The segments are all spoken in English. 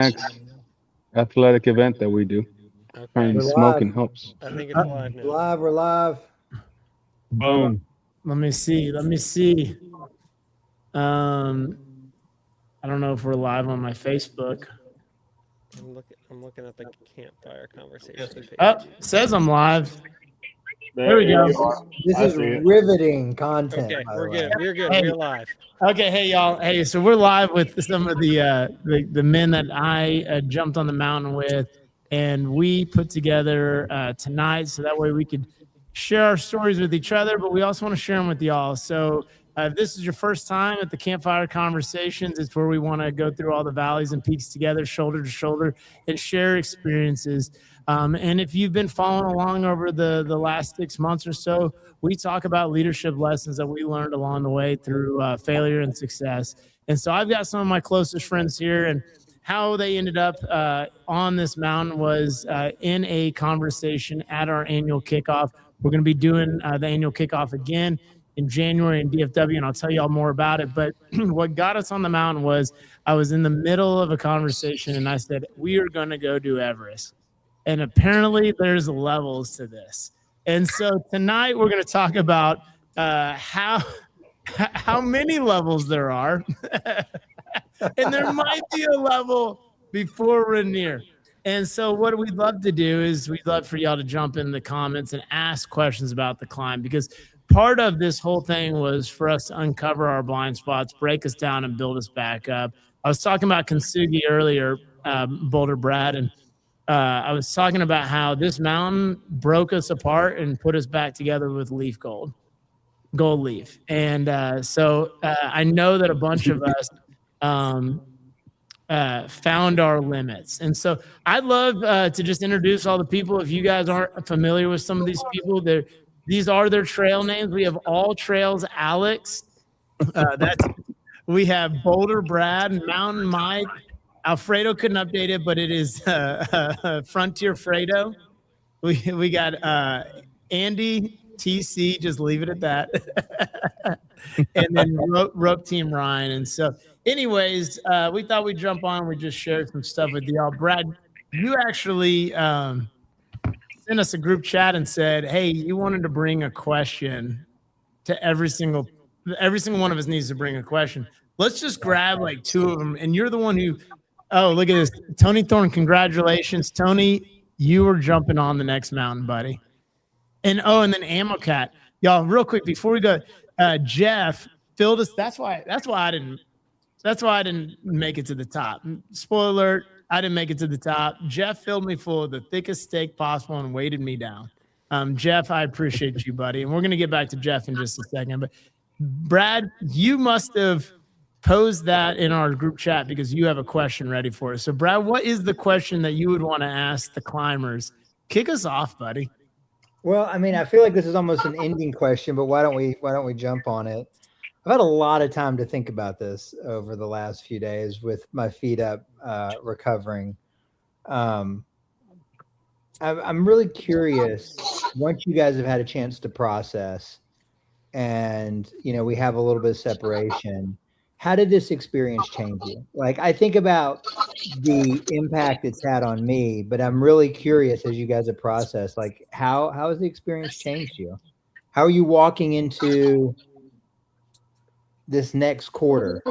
next athletic event that we do. Okay. Apparently, We're live. smoking helps. I think it's live now. We're live. Boom. Let me see. I don't know if we're live on my Facebook. I'm looking at the campfire conversation page. Oh, it says I'm live. There we go. This I is see it. riveting content. Okay, by the we're way. good. We're good. Hey. We're live. Okay, hey y'all. Hey, so we're live with some of the men that I jumped on the mountain with, and we put together tonight so that way we could share our stories with each other, but we also want to share them with y'all. So if this is your first time at the Campfire Conversations, it's where we want to go through all the valleys and peaks together, shoulder to shoulder, and share experiences. And if you've been following along over the last 6 months or so, we talk about leadership lessons that we learned along the way through failure and success. And so I've got some of my closest friends here, and how they ended up on this mountain was in a conversation at our annual kickoff. We're going to be doing the annual kickoff again in January in DFW, and I'll tell you all more about it. But what got us on the mountain was I was in the middle of a conversation, and I said, we are going to go do Everest. And apparently there's levels to this. And so tonight we're going to talk about how many levels there are. And there might be a level before Rainier. And so what we'd love to do is we'd love for y'all to jump in the comments and ask questions about the climb, because part of this whole thing was for us to uncover our blind spots, break us down, and build us back up. I was talking about Kintsugi earlier, Boulder Brad, and I was talking about how this mountain broke us apart and put us back together with gold leaf. And so I know that a bunch of us found our limits. And so I'd love to just introduce all the people. If you guys aren't familiar with some of these people, these are their trail names. We have All Trails Alex. We have Boulder Brad, Mountain Mike. Alfredo couldn't update it, but it is Frontier Fredo. We got Andy TC, just leave it at that. And then Rope Team Ryan. And so anyways, we thought we'd jump on and we just share some stuff with y'all. Brad, you actually sent us a group chat and said, hey, you wanted to bring a question to every single one of us needs to bring a question. Let's just grab like two of them. And you're the one who, oh, look at this. Tony Thorne, congratulations. Tony, you were jumping on the next mountain, buddy. And then Ammo Cat. Y'all, real quick, before we go, Jeff filled us. That's why I didn't make it to the top. Spoiler alert, I didn't make it to the top. Jeff filled me full of the thickest steak possible and weighted me down. Jeff, I appreciate you, buddy. And we're going to get back to Jeff in just a second. But Brad, you must have posed that in our group chat because you have a question ready for us. So Brad, what is the question that you would want to ask the climbers? Kick us off, buddy. Well, I mean, I feel like this is almost an ending question, but why don't we jump on it? I've had a lot of time to think about this over the last few days with my feet up, recovering. I'm really curious, once you guys have had a chance to process and, we have a little bit of separation, how did this experience change you? Like, I think about the impact it's had on me, but I'm really curious as you guys have processed, like, how has the experience changed you? How are you walking into this next quarter,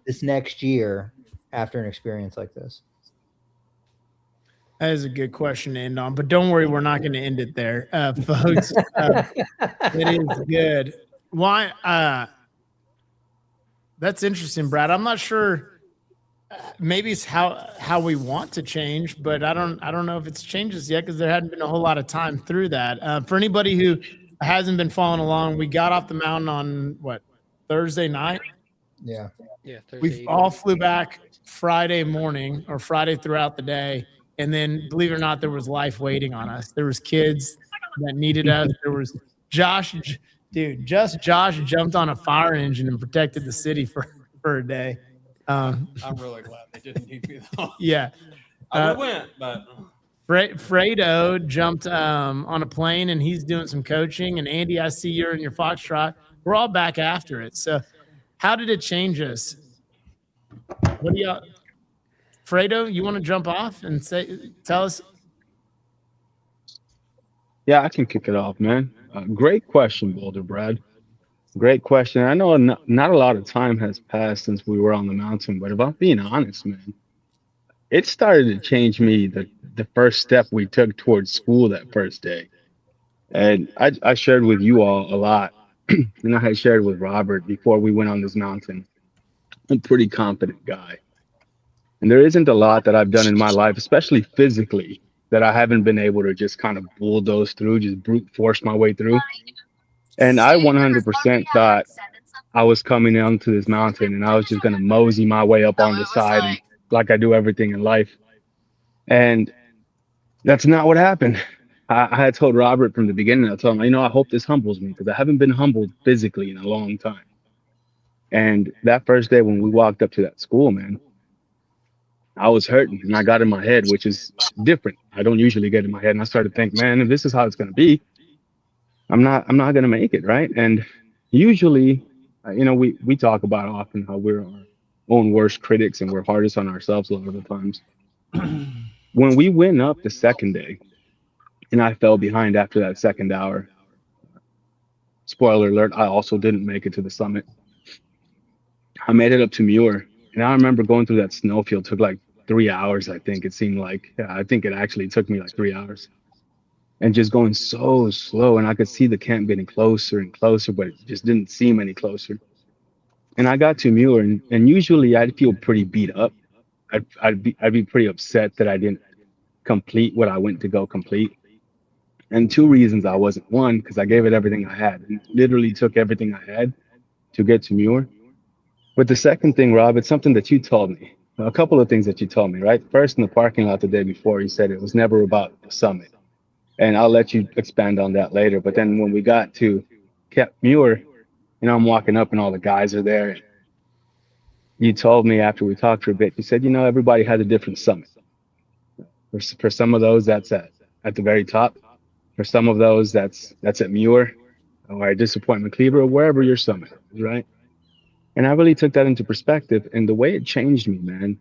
this next year after an experience like this? That is a good question to end on, but don't worry, we're not going to end it there, folks. It is good. Why? That's interesting, Brad. I'm not sure. Maybe it's how we want to change, but I don't know if it's changes yet because there hadn't been a whole lot of time through that. For anybody who hasn't been following along, we got off the mountain on Thursday night. Yeah. Thursday We all flew back Friday morning or Friday throughout the day. And then, believe it or not, there was life waiting on us. There was kids that needed us. There was Josh. Dude, Josh jumped on a fire engine and protected the city for a day. I'm really glad they didn't need me, though. Yeah. I would have went, but... Fredo jumped on a plane, and he's doing some coaching. And, Andy, I see you're in your Foxtrot. We're all back after it. So how did it change us? What do y'all... Fredo, you want to jump off and tell us? Yeah, I can kick it off, man. Great question, Boulder Brad. Great question. I know not a lot of time has passed since we were on the mountain, but if I'm being honest, man, it started to change me the first step we took towards school that first day. And I shared with you all a lot, and I had shared with Robert before we went on this mountain. I'm a pretty confident guy. And there isn't a lot that I've done in my life, especially physically, that I haven't been able to just kind of bulldoze through, just brute force my way through. And I 100% thought I was coming down to this mountain and I was just going to mosey my way up on the side and like I do everything in life. And that's not what happened. I had told Robert from the beginning, I told him, I hope this humbles me because I haven't been humbled physically in a long time. And that first day when we walked up to that school, man, I was hurting and I got in my head, which is different. I don't usually get in my head. And I started to think, man, if this is how it's going to be, I'm not going to make it. Right. And usually, we talk about often how we're our own worst critics and we're hardest on ourselves a lot of the times. When we went up the second day and I fell behind after that second hour, spoiler alert, I also didn't make it to the summit. I made it up to Muir. And I remember going through that snowfield, took like 3 hours, I think it seemed like. Yeah, I think it actually took me like 3 hours. And just going so slow. And I could see the camp getting closer and closer, but it just didn't seem any closer. And I got to Muir, and usually I'd feel pretty beat up. I'd be pretty upset that I didn't complete what I went to go complete. And two reasons I wasn't. One, because I gave it everything I had, and literally took everything I had to get to Muir. But the second thing, Rob, it's something that you told me. A couple of things that you told me, right? First, in the parking lot the day before, you said it was never about the summit. And I'll let you expand on that later. But then when we got to Cap Muir, I'm walking up and all the guys are there. You told me after we talked for a bit, you said, everybody has a different summit. For some of those, that's at the very top. For some of those, that's at Muir or at Disappointment Cleaver or wherever your summit is, right? And I really took that into perspective. And the way it changed me, man,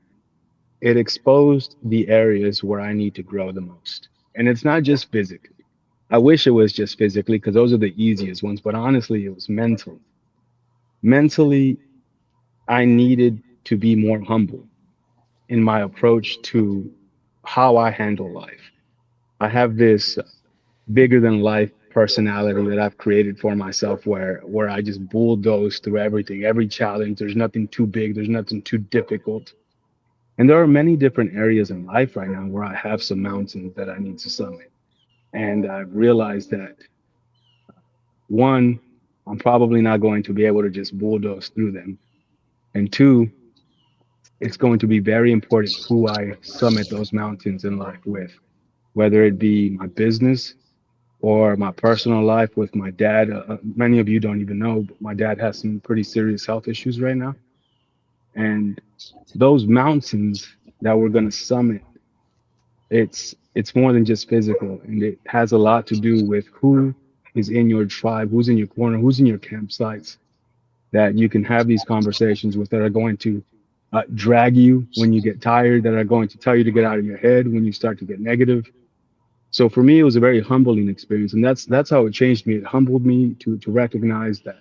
it exposed the areas where I need to grow the most. And it's not just physically. I wish it was just physically because those are the easiest ones. But honestly, it was mental. Mentally, I needed to be more humble in my approach to how I handle life. I have this bigger than life personality that I've created for myself where I just bulldoze through everything, every challenge. There's nothing too big, there's nothing too difficult. And there are many different areas in life right now where I have some mountains that I need to summit. And I've realized that one, I'm probably not going to be able to just bulldoze through them. And two, it's going to be very important who I summit those mountains in life with, whether it be my business or my personal life with my dad. Many of you don't even know, but my dad has some pretty serious health issues right now. And those mountains that we're going to summit, it's more than just physical, and it has a lot to do with who is in your tribe, who's in your corner, who's in your campsites that you can have these conversations with that are going to drag you when you get tired, that are going to tell you to get out of your head when you start to get negative. So for me, it was a very humbling experience, and that's how it changed me. It humbled me to recognize that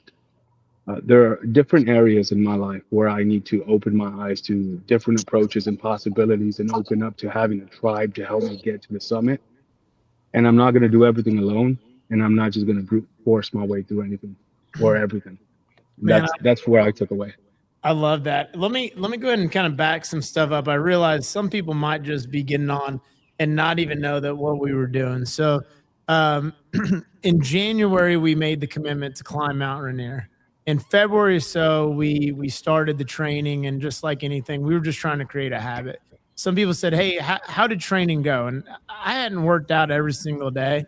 there are different areas in my life where I need to open my eyes to different approaches and possibilities, and open up to having a tribe to help me get to the summit. And I'm not going to do everything alone, and I'm not just going to brute force my way through anything or everything. Man, That's where I took away. I love that. Let me go ahead and kind of back some stuff up. I realize some people might just be getting on and not even know that what we were doing. So in January, we made the commitment to climb Mount Rainier. In February, so we started the training, and just like anything, we were just trying to create a habit. Some people said, "Hey, how did training go?" And I hadn't worked out every single day.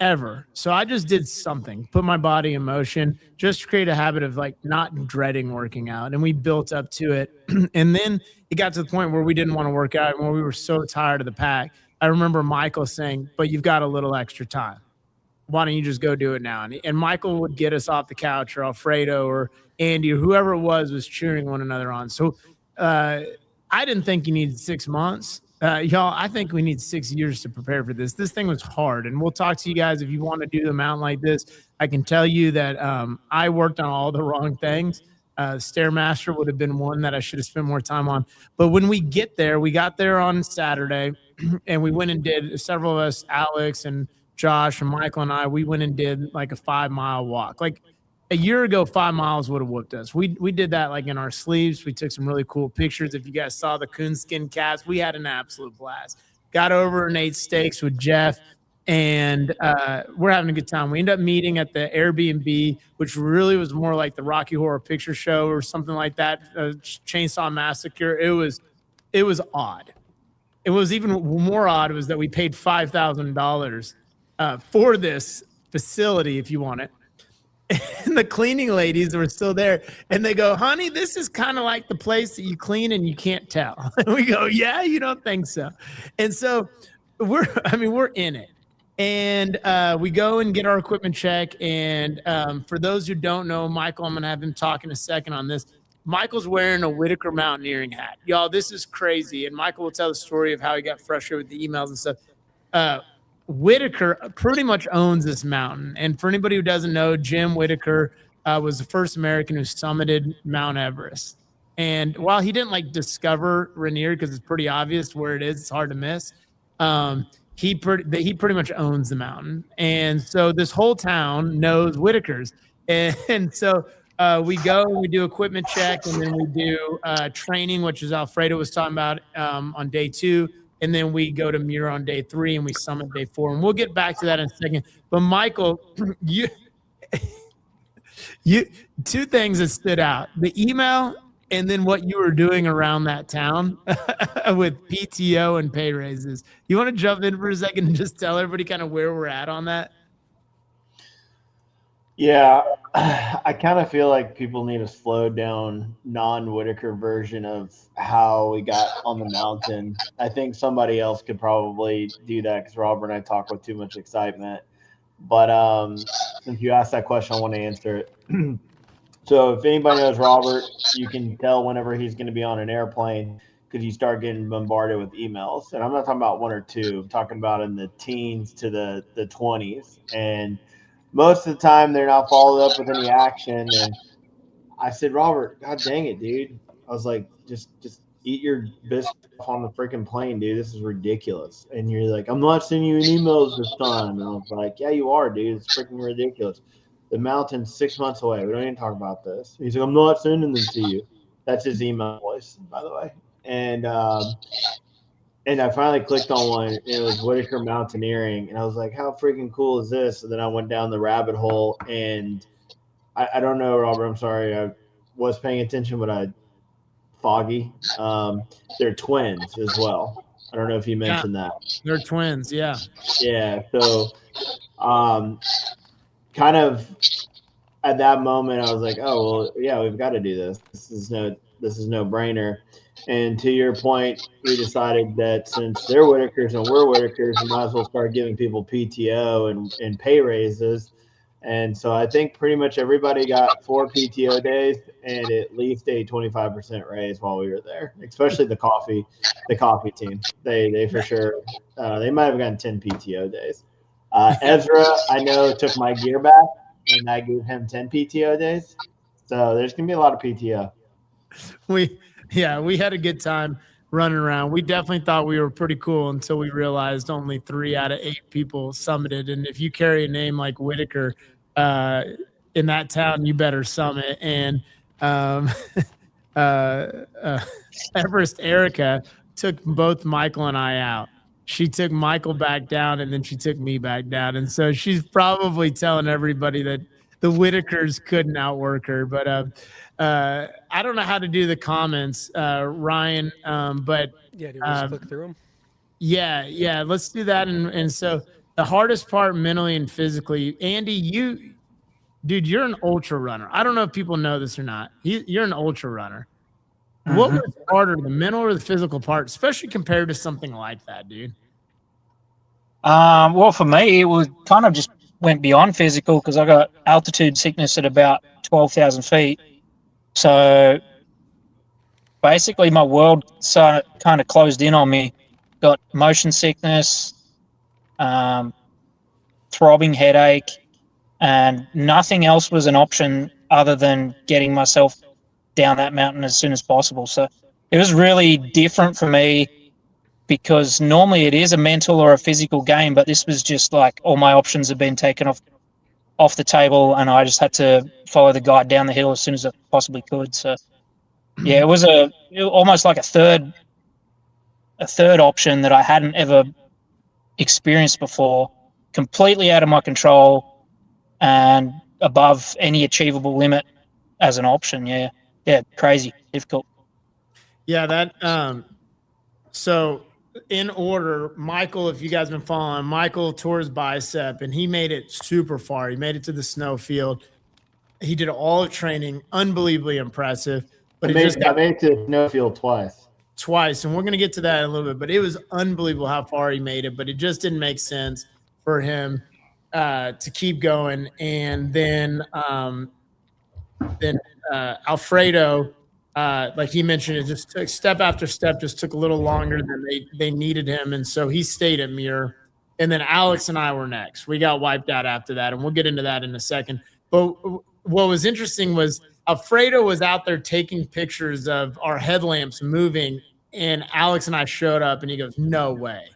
Ever. So I just did something, put my body in motion, just to create a habit of like not dreading working out. And we built up to it. And then it got to the point where we didn't want to work out and where we were so tired of the pack. I remember Michael saying, "But you've got a little extra time. Why don't you just go do it now?" And Michael would get us off the couch, or Alfredo or Andy or whoever it was cheering one another on. So I didn't think you needed 6 months. Y'all, I think we need 6 years to prepare for this. This thing was hard, and we'll talk to you guys if you want to do the mountain like this. I can tell you that I worked on all the wrong things. Stairmaster would have been one that I should have spent more time on. But when we get there, we got there on Saturday, and we went and did, several of us, Alex and Josh and Michael and I, we went and did like a 5-mile walk. Like a year ago, 5 miles would have whooped us. We did that like in our sleeves. We took some really cool pictures. If you guys saw the coonskin caps, we had an absolute blast. Got over and ate steaks with Jeff, and we're having a good time. We ended up meeting at the Airbnb, which really was more like the Rocky Horror Picture Show or something like that. Chainsaw Massacre. It was odd. It was even more odd was that we paid $5,000 for this facility, if you want it. And the cleaning ladies were still there, and they go, "Honey, this is kind of like the place that you clean and you can't tell." And we go, "Yeah, you don't think so?" And so we're in it, and we go and get our equipment check. And for those who don't know, Michael, I'm gonna have him talk in a second on this. Michael's wearing a Whitaker mountaineering hat, y'all. This is crazy, and Michael will tell the story of how he got frustrated with the emails and stuff. Whitaker pretty much owns this mountain. And for anybody who doesn't know, Jim Whitaker was the first American who summited Mount Everest. And while he didn't like discover Rainier, because it's pretty obvious where it is, it's hard to miss. He pretty much owns the mountain. And so this whole town knows Whitakers. And so we go, we do equipment check, and then we do training, which is Alfredo was talking about on day 2. And then we go to Muir on day 3, and we summit day 4. And we'll get back to that in a second. But Michael, you two things that stood out: the email, and then what you were doing around that town with PTO and pay raises. You want to jump in for a second and just tell everybody kind of where we're at on that? Yeah, I kind of feel like people need a slowed down, non-Whitaker version of how we got on the mountain. I think somebody else could probably do that because Robert and I talk with too much excitement. But since you asked that question, I want to answer it. So if anybody knows Robert, you can tell whenever he's going to be on an airplane because you start getting bombarded with emails. And I'm not talking about 1 or 2. I'm talking about in the teens to the 20s. And most of the time, they're not followed up with any action. And I said, Robert, God dang it, dude. I was like, just eat your biscuit on the freaking plane, dude. This is ridiculous. And you're like, I'm not sending you an emails this time. And I was like, yeah, you are, dude. It's freaking ridiculous. The mountain's 6 months away. We don't even talk about this. He's like, I'm not sending them to you. That's his email voice, by the way. And I finally clicked on one. And it was Whitaker Mountaineering. And I was like, how freaking cool is this? And then I went down the rabbit hole. And I don't know, Robert. I'm sorry. I was paying attention, but foggy. They're twins as well. I don't know if you mentioned that. They're twins, yeah. Yeah. So kind of at that moment, I was like, oh, well, yeah, we've got to do this. This is no brainer. And to your point, we decided that since they're Whitakers and we're Whitakers, we might as well start giving people PTO and pay raises. And so I think pretty much everybody got 4 PTO days and at least a 25% raise while we were there, especially the coffee team. They for sure, they might have gotten 10 PTO days. Ezra, I know, took my gear back, and I gave him 10 PTO days. So there's going to be a lot of PTO. We had a good time running around. We definitely thought we were pretty cool until we realized only 3 out of 8 people summited. And if you carry a name like Whitaker in that town, you better summit. And Everest Erica took both Michael and I out. She took Michael back down, and then she took me back down. And so she's probably telling everybody that the Whitakers couldn't outwork her. But I don't know how to do the comments, Ryan. But yeah, do we just click through them? Yeah, let's do that. And so the hardest part mentally and physically, Andy, you're an ultra runner. I don't know if people know this or not. You're an ultra runner. Mm-hmm. What was harder, the mental or the physical part, especially compared to something like that, dude? Well, for me, it was kind of just went beyond physical because I got altitude sickness at about 12,000 feet. So basically my world kind of closed in on me. Got motion sickness, throbbing headache, and nothing else was an option other than getting myself down that mountain as soon as possible. So it was really different for me because normally it is a mental or a physical game, but this was just like all my options had been taken off the table, and I just had to follow the guide down the hill as soon as I possibly could. So yeah, it was almost like a third option that I hadn't ever experienced before, completely out of my control and above any achievable limit as an option. Yeah, crazy difficult. Yeah, that so in order, Michael, if you guys been following, Michael tore his bicep and he made it super far. He made it to the snow field. He did all the training, unbelievably impressive. But I made it to Snowfield twice, and we're gonna get to that in a little bit. But it was unbelievable how far he made it. But it just didn't make sense for him to keep going. And then Alfredo, like he mentioned, it just took step after step, just took a little longer than they needed him, and so he stayed at Muir. And then Alex and I were next. We got wiped out after that, and we'll get into that in a second. But what was interesting was Alfredo was out there taking pictures of our headlamps moving, and Alex and I showed up, and he goes, "No way,"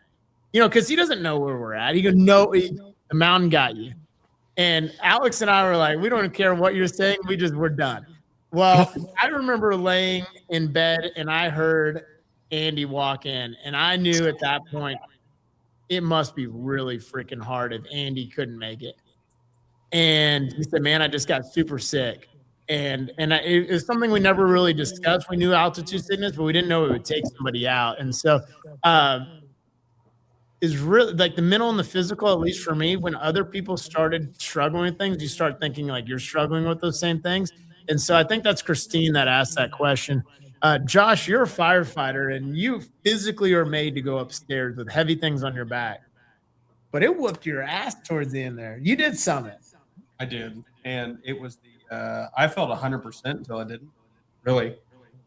because he doesn't know where we're at. He goes, "No, the mountain got you." And Alex and I were like, "We don't care what you're saying. We're done." Well, I remember laying in bed and I heard Andy walk in, and I knew at that point it must be really freaking hard if Andy couldn't make it. And he said, "Man, I just got super sick." And it was something we never really discussed. We knew altitude sickness, but we didn't know it would take somebody out. And so, is really like the mental and the physical, at least for me, when other people started struggling with things, you start thinking like you're struggling with those same things. And so I think that's Christine that asked that question. Josh, you're a firefighter and you physically are made to go upstairs with heavy things on your back, but it whooped your ass towards the end there. You did summit. I did. And it was I felt 100% until I didn't. Really.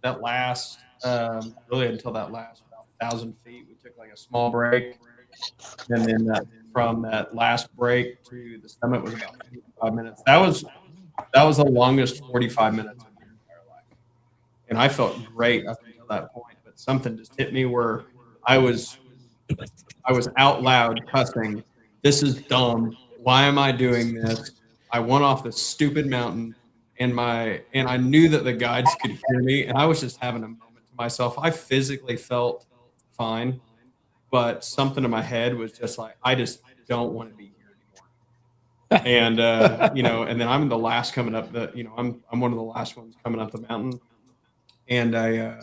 That last, really until that last about 1,000 feet, we took like a small break. And then from that last break to the summit was about 45 minutes. That was the longest 45 minutes of my entire life. And I felt great up until that point. But something just hit me where I was out loud cussing. This is dumb. Why am I doing this? I went off this stupid mountain and I knew that the guides could hear me, and I was just having a moment to myself. I physically felt fine, but something in my head was just like, I just don't want to be here anymore. And and then I'm the last coming up I'm one of the last ones coming up the mountain, and I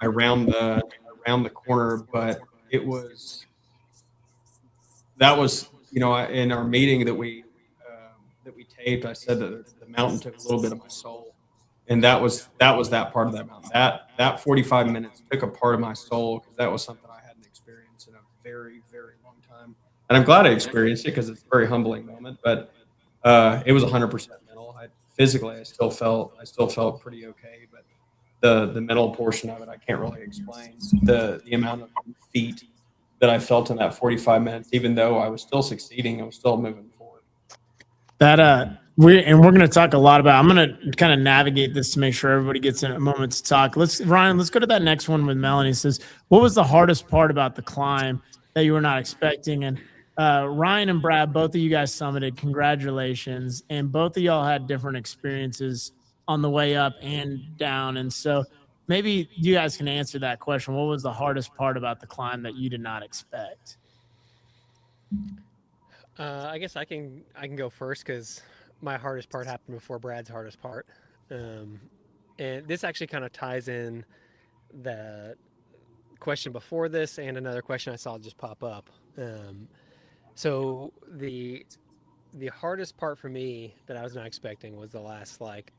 round the corner, but that was in our meeting that we taped, I said that the mountain took a little bit of my soul, and that was that part of that mountain. That 45 minutes took a part of my soul, because that was something I hadn't experienced in a very, very long time, and I'm glad I experienced it because it's a very humbling moment. But it was 100% mental. Physically, I still felt pretty okay, but the mental portion of it, I can't really explain. The amount of feet that I felt in that 45 minutes, even though I was still succeeding, I was still moving forward. That we're going to talk a lot about. I'm going to kind of navigate this to make sure everybody gets a moment to talk. Ryan, let's go to that next one with Melanie. It says, what was the hardest part about the climb that you were not expecting? And Ryan and Brad, both of you guys summited. Congratulations. And both of y'all had different experiences on the way up and down. And so maybe you guys can answer that question. What was the hardest part about the climb that you did not expect? I guess I can go first, because my hardest part happened before Brad's hardest part, and this actually kind of ties in the question before this and another question I saw just pop up. So the hardest part for me that I was not expecting was the last like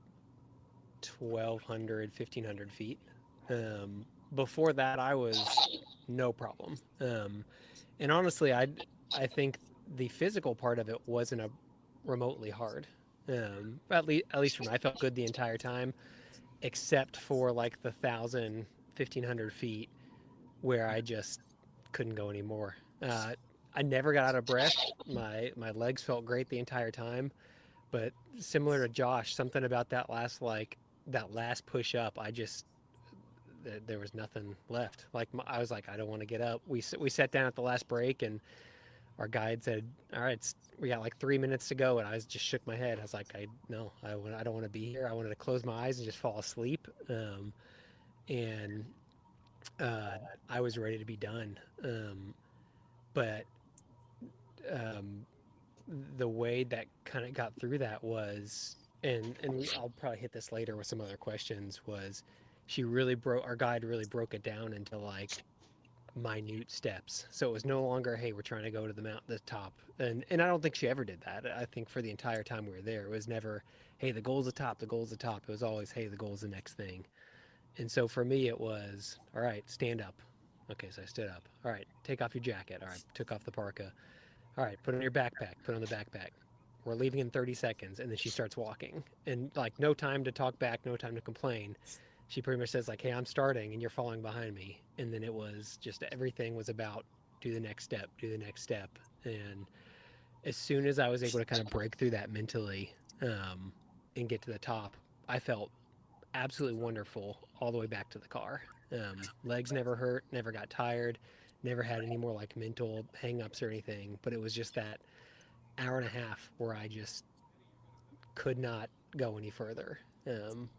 1,200, 1,500 feet. Before that, I was no problem. And honestly, I think the physical part of it wasn't remotely hard. At least for me, I felt good the entire time. except for like the 1,000, 1,500 feet where I just couldn't go anymore. I never got out of breath. My legs felt great the entire time, but similar to Josh, something about that last push up, there was nothing left. Like I was like, I don't want to get up. We sat down at the last break, and our guide said, "All right, we got like 3 minutes to go," and I just shook my head. I was like, I don't want to be here. I wanted to close my eyes and just fall asleep. And I was ready to be done. But um, the way that kind of got through that was, I'll probably hit this later with some other questions. Was our guide really broke it down into like minute steps. So it was no longer, hey, we're trying to go to the top. And I don't think she ever did that. I think for the entire time we were there, it was never, hey, the goal's the top, the goal's the top. It was always, hey, the goal's the next thing. And so for me, it was, all right, stand up. Okay, so I stood up. All right, take off your jacket. All right, took off the parka. All right, put on your backpack. Put on the backpack. We're leaving in 30 seconds. And then she starts walking. And like, no time to talk back, no time to complain. She pretty much says, like, hey, I'm starting and you're following behind me. And then it was just everything was about do the next step, do the next step. And as soon as I was able to kind of break through that mentally and get to the top, I felt absolutely wonderful all the way back to the car. Legs never hurt, never got tired, never had any more like mental hangups or anything. But it was just that hour and a half where I just could not go any further.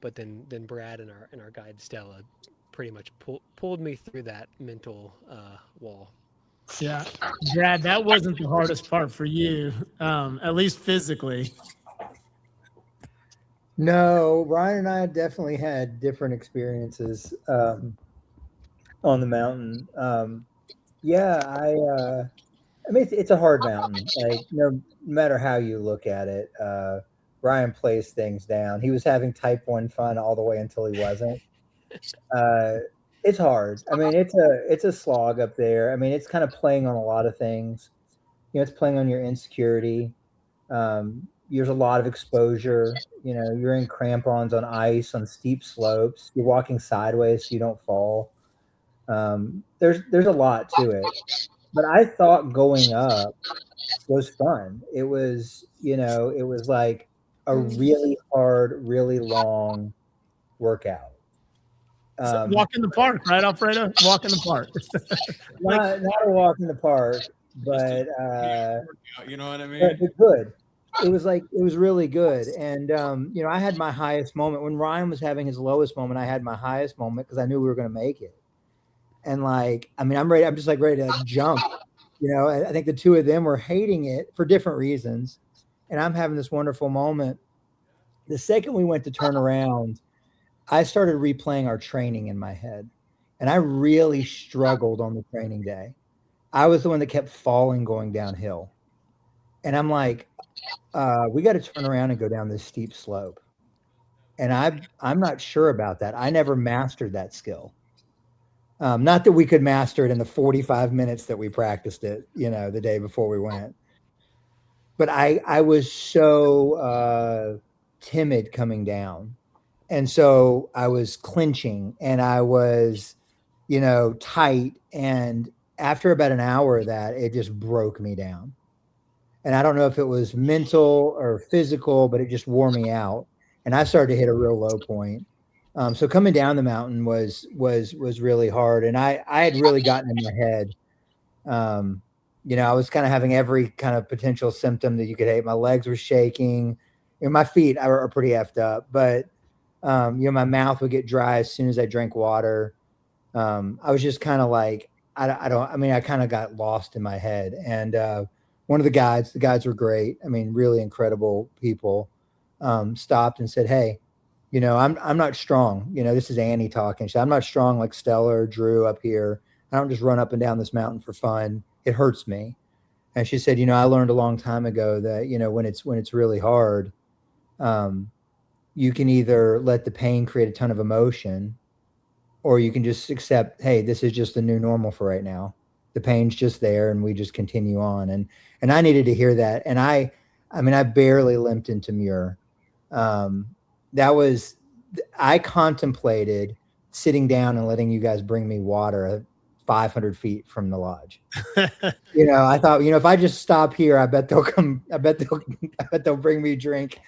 But then Brad and our guide Stella pretty much pulled me through that mental wall. Yeah, Brad, that wasn't the hardest part for you, at least physically. No, Ryan and I definitely had different experiences on the mountain. Yeah, I mean, it's a hard mountain. Like, no matter how you look at it, Ryan plays things down. He was having type 1 fun all the way until he wasn't. It's hard. I mean, it's a slog up there. I mean, it's kind of playing on a lot of things. You know, it's playing on your insecurity. There's a lot of exposure. You know, you're in crampons on ice on steep slopes. You're walking sideways so you don't fall. There's a lot to it. But I thought going up was fun. It was, it was like a really hard, really long workout. Walk in the park, right, Alfredo? Walk in the park. Not a walk in the park, but you know what I mean? but good. It was really good. And I had my highest moment when Ryan was having his lowest moment. I had my highest moment because I knew we were going to make it. And like, I mean, I'm just like ready to like jump. I think the two of them were hating it for different reasons. And I'm having this wonderful moment. The second we went to turn around, I started replaying our training in my head. And I really struggled on the training day. I was the one that kept falling going downhill. And I'm like, we got to turn around and go down this steep slope. And I'm not sure about that. I never mastered that skill. Not that we could master it in the 45 minutes that we practiced it, the day before we went. But I was so timid coming down. And so I was clinching and I was, tight. And after about an hour of that, it just broke me down. And I don't know if it was mental or physical, but it just wore me out. And I started to hit a real low point. So coming down the mountain was really hard. And I had really gotten in my head. I was kind of having every kind of potential symptom that you could hate. My legs were shaking. My feet are pretty effed up. But, my mouth would get dry as soon as I drank water. I was just kind of like, I kind of got lost in my head. And one of the guides were great. I mean, really incredible people, stopped and said, hey, I'm not strong. This is Annie talking. She said, I'm not strong like Stella or Drew up here. I don't just run up and down this mountain for fun. It hurts me. And she said, I learned a long time ago that, when it's really hard, you can either let the pain create a ton of emotion, or you can just accept, hey, this is just the new normal for right now. The pain's just there and we just continue on. And I needed to hear that. And I barely limped into Muir. That was I contemplated sitting down and letting you guys bring me water 500 feet from the lodge. I thought, if I just stop here, I bet they'll come. I bet they'll bring me a drink.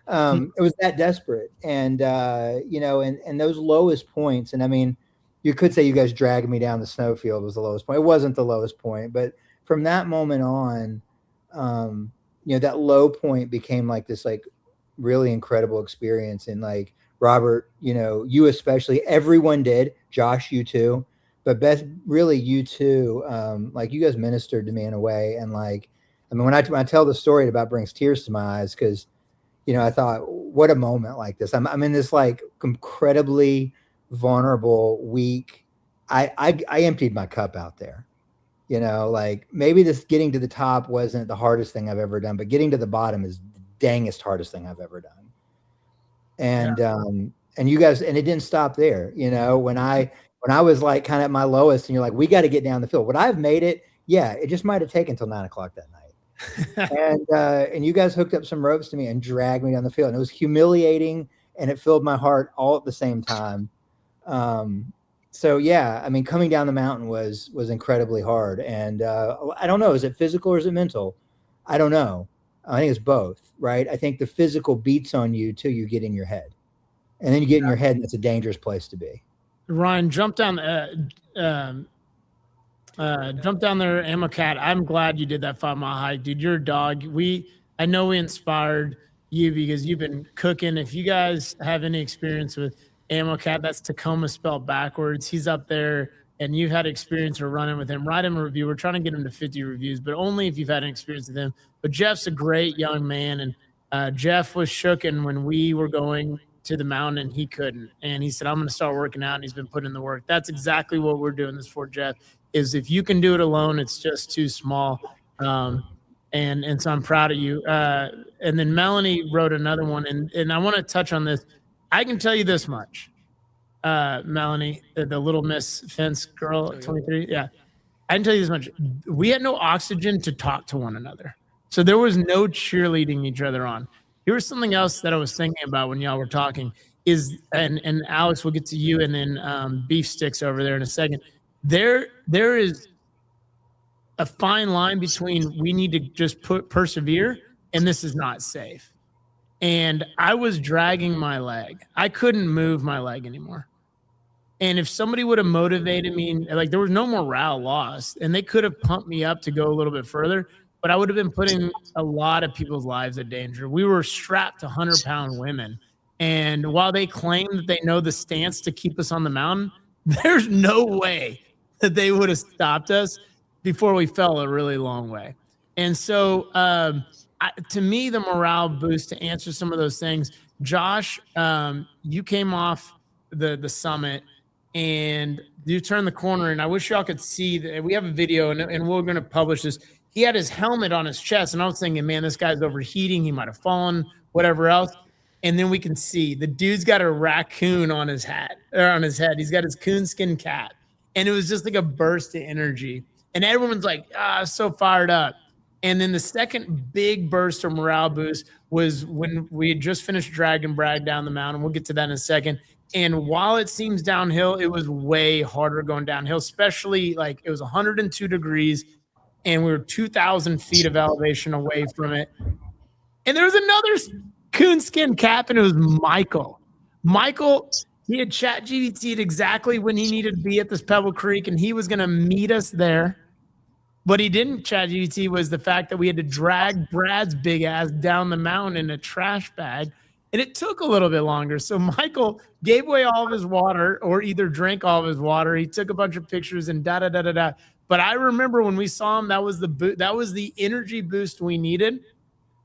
It was that desperate, and and those lowest points. And I mean, you could say you guys dragged me down the snowfield was the lowest point. It wasn't the lowest point, but from that moment on, that low point became like this, like really incredible experience. And like Robert, you especially, everyone did. Josh, you too, but Beth, really you too. Like you guys ministered to me in a way, and like, I mean, when I tell the story, it about brings tears to my eyes because. I thought, what a moment like this. I'm in this like incredibly vulnerable week. I emptied my cup out there. Like maybe this getting to the top wasn't the hardest thing I've ever done, but getting to the bottom is the dangest hardest thing I've ever done. And and you guys, and it didn't stop there. When I was like kind of at my lowest, and you're like, we got to get down the field. Would I have made it? Yeah, it just might have taken till 9 o'clock that night. And you guys hooked up some ropes to me and dragged me down the field, and it was humiliating, and it filled my heart all at the same time. So yeah, I mean, coming down the mountain was incredibly hard, and I don't know, is it physical or is it mental? I don't know. I think it's both, right? I think the physical beats on you till you get in your head, and then you get in your head, and it's a dangerous place to be. Ryan, jump down there, Ammo Cat. I'm glad you did that 5-mile hike, dude. You're a dog. I know we inspired you because you've been cooking. If you guys have any experience with Ammo Cat, that's Tacoma spelled backwards. He's up there, and you've had experience or running with him. Write him a review. We're trying to get him to 50 reviews, but only if you've had an experience with him. But Jeff's a great young man, and Jeff was shooken when we were going to the mountain, and he couldn't. And he said, I'm going to start working out, and he's been putting in the work. That's exactly what we're doing this for, Jeff. Is if you can do it alone, it's just too small. And so I'm proud of you. And then Melanie wrote another one, and I want to touch on this. I can tell you this much, Melanie, the little Miss Fence girl, 23. Yeah. I can tell you this much. We had no oxygen to talk to one another. So there was no cheerleading each other on. Here was something else that I was thinking about when y'all were talking is, and Alex, we'll get to you, and then Beef Sticks over there in a second. There is a fine line between we need to just persevere and this is not safe. And I was dragging my leg. I couldn't move my leg anymore. And if somebody would have motivated me, like there was no morale lost, and they could have pumped me up to go a little bit further, but I would have been putting a lot of people's lives at danger. We were strapped to 100-pound women. And while they claim that they know the stance to keep us on the mountain, there's no way that they would have stopped us before we fell a really long way. And so to me, the morale boost to answer some of those things, Josh, you came off the summit and you turned the corner, and I wish y'all could see that. We have a video, and we're going to publish this. He had his helmet on his chest, and I was thinking, man, this guy's overheating. He might have fallen, whatever else. And then we can see the dude's got a raccoon on his hat or on his head. He's got his coonskin cap. And it was just like a burst of energy. And everyone's like, so fired up. And then the second big burst of morale boost was when we had just finished dragging Bragg down the mountain. We'll get to that in a second. And while it seems downhill, it was way harder going downhill, especially like it was 102 degrees and we were 2,000 feet of elevation away from it. And there was another coonskin cap, and it was Michael. Michael, he had ChatGPT'd exactly when he needed to be at this Pebble Creek, and he was going to meet us there. What he didn't ChatGPT was the fact that we had to drag Brad's big ass down the mountain in a trash bag, and it took a little bit longer. So Michael gave away all of his water, or either drank all of his water. He took a bunch of pictures and da-da-da-da-da. But I remember when we saw him, that was the energy boost we needed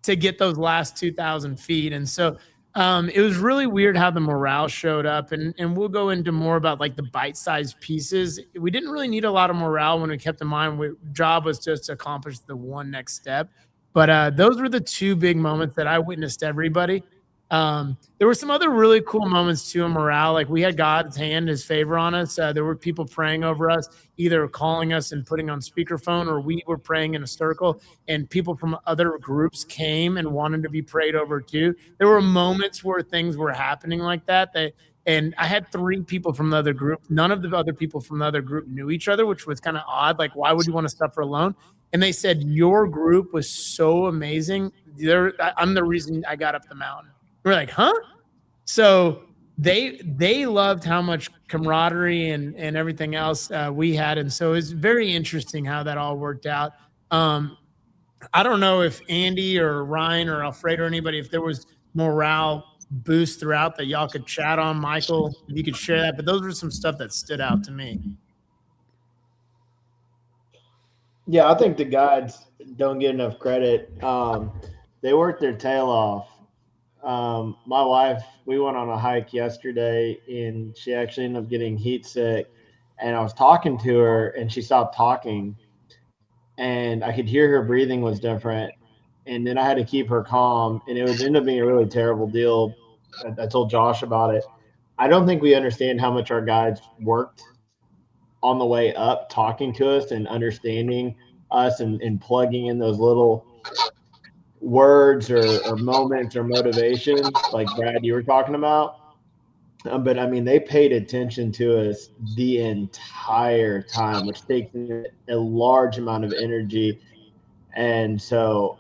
to get those last 2,000 feet. And so it was really weird how the morale showed up. And we'll go into more about like the bite-sized pieces. We didn't really need a lot of morale when we kept in mind job was just to accomplish the one next step. But those were the two big moments that I witnessed everybody. There were some other really cool moments too in morale. Like we had God's hand, his favor on us. There were people praying over us, either calling us and putting on speakerphone, or we were praying in a circle, and people from other groups came and wanted to be prayed over too. There were moments where things were happening like that. And I had 3 people from the other group. None of the other people from the other group knew each other, which was kind of odd. Like, why would you want to suffer alone? And they said, your group was so amazing. I'm the reason I got up the mountain. We're like, huh? So they loved how much camaraderie and everything else we had. And so it's very interesting how that all worked out. I don't know if Andy or Ryan or Alfredo or anybody, if there was morale boost throughout that y'all could chat on. Michael, if you could share that. But those were some stuff that stood out to me. Yeah, I think the guides don't get enough credit. They worked their tail off. My wife, we went on a hike yesterday, and she actually ended up getting heat sick. And I was talking to her, and she stopped talking, and I could hear her breathing was different. And then I had to keep her calm, and it was ended up being a really terrible deal. I told Josh about it. I don't think we understand how much our guides worked on the way up, talking to us and understanding us and plugging in those little words or moments or motivations like Brad you were talking about. But I mean, they paid attention to us the entire time, which takes a large amount of energy. And so,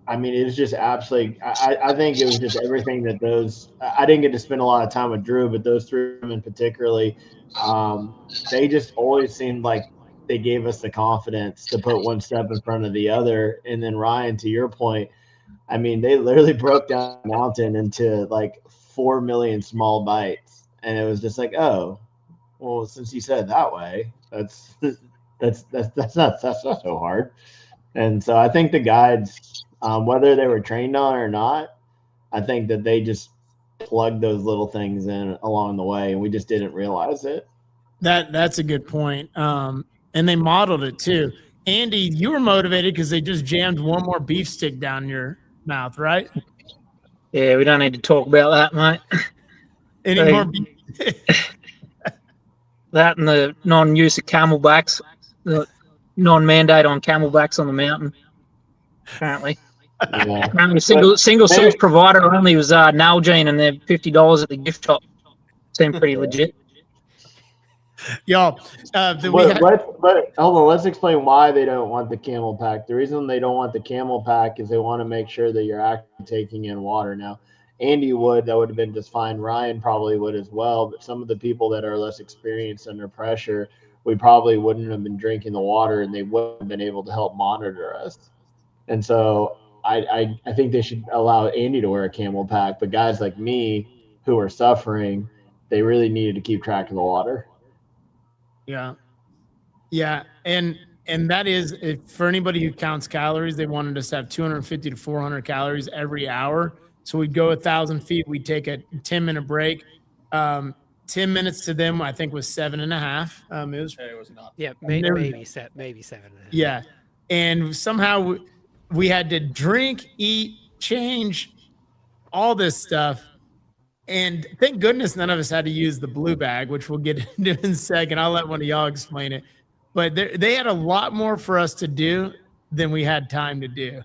I mean, it was just absolutely, I think it was just everything that I didn't get to spend a lot of time with Drew, but those 3 women particularly, they just always seemed like they gave us the confidence to put one step in front of the other. And then Ryan, to your point, I mean, they literally broke down the mountain into like 4 million small bites. And it was just like, oh, well, since you said it that way, that's not so hard. And so I think the guides, whether they were trained on it or not, I think that they just plugged those little things in along the way, and we just didn't realize it. That's a good point. And they modeled it too. Andy, you were motivated because they just jammed one more beef stick down your mouth, right? Yeah, we don't need to talk about that, mate. Any more beef? That and the non-use of camelbacks, the non-mandate on camelbacks on the mountain. Apparently, Yeah. apparently single source provider only was Nalgene, and they're $50 at the gift shop. Seemed pretty legit. Y'all, But hold on, let's explain why they don't want the camel pack. The reason they don't want the camel pack is they want to make sure that you're actually taking in water. Now, Andy would, that would have been just fine. Ryan probably would as well. But some of the people that are less experienced under pressure, we probably wouldn't have been drinking the water, and they wouldn't have been able to help monitor us. And so I think they should allow Andy to wear a camel pack. But guys like me who are suffering, they really needed to keep track of the water. Yeah. And that is, for anybody who counts calories, they wanted us to have 250 to 400 calories every hour. So we'd go 1,000 feet. We'd take a 10-minute break. 10 minutes to them, I think, was 7.5. It was not. Yeah, maybe 7. Yeah. And somehow we had to drink, eat, change, all this stuff. And thank goodness none of us had to use the blue bag, which we'll get into in a second. I'll let one of y'all explain it. But they had a lot more for us to do than we had time to do.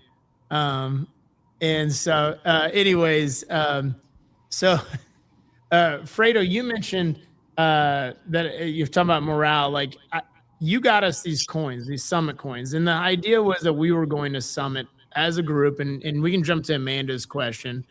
And so, anyways, Fredo, you mentioned that you're talking about morale. Like, you got us these coins, these summit coins. And the idea was that we were going to summit as a group. And we can jump to Amanda's question.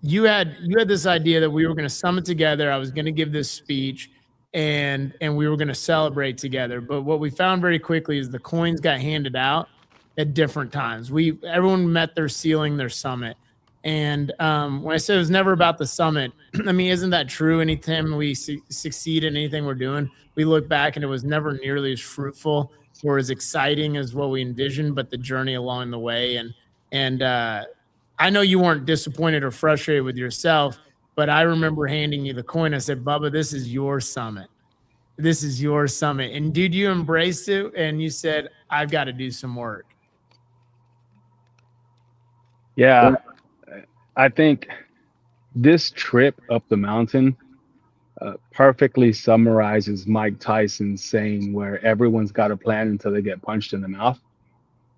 You had this idea that we were going to summit together. I was going to give this speech, and we were going to celebrate together. But what we found very quickly is the coins got handed out at different times. Everyone met their ceiling, their summit. And when I said it was never about the summit, I mean, isn't that true? Anytime we succeed in anything we're doing, we look back and it was never nearly as fruitful or as exciting as what we envisioned, but the journey along the way. And I know you weren't disappointed or frustrated with yourself, but I remember handing you the coin. I said, Bubba, this is your summit. This is your summit. And dude, you embraced it and you said, I've got to do some work. Yeah. I think this trip up the mountain perfectly summarizes Mike Tyson's saying, where everyone's got a plan until they get punched in the mouth.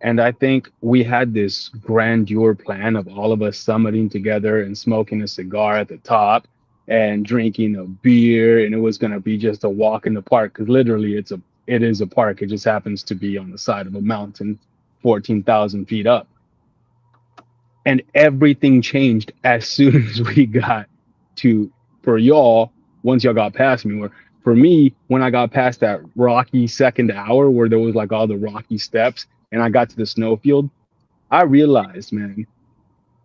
And I think we had this grandeur plan of all of us summiting together and smoking a cigar at the top and drinking a beer, and it was going to be just a walk in the park, because literally it is a park. It just happens to be on the side of a mountain, 14,000 feet up. And everything changed as soon as we got to, for y'all, once y'all got past me, or for me, when I got past that rocky second hour where there was like all the rocky steps and I got to the snowfield, I realized, man,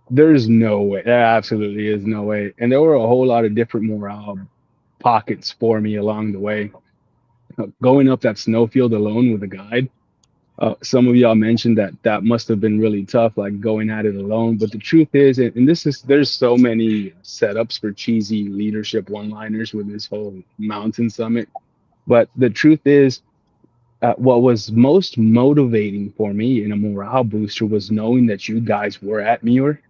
there's no way. There absolutely is no way. And there were a whole lot of different morale pockets for me along the way. Going up that snowfield alone with a guide, some of y'all mentioned that that must have been really tough, like going at it alone. But the truth is, and this is, there's so many setups for cheesy leadership one-liners with this whole mountain summit. But the truth is, what was most motivating for me in a morale booster was knowing that you guys were at Muir,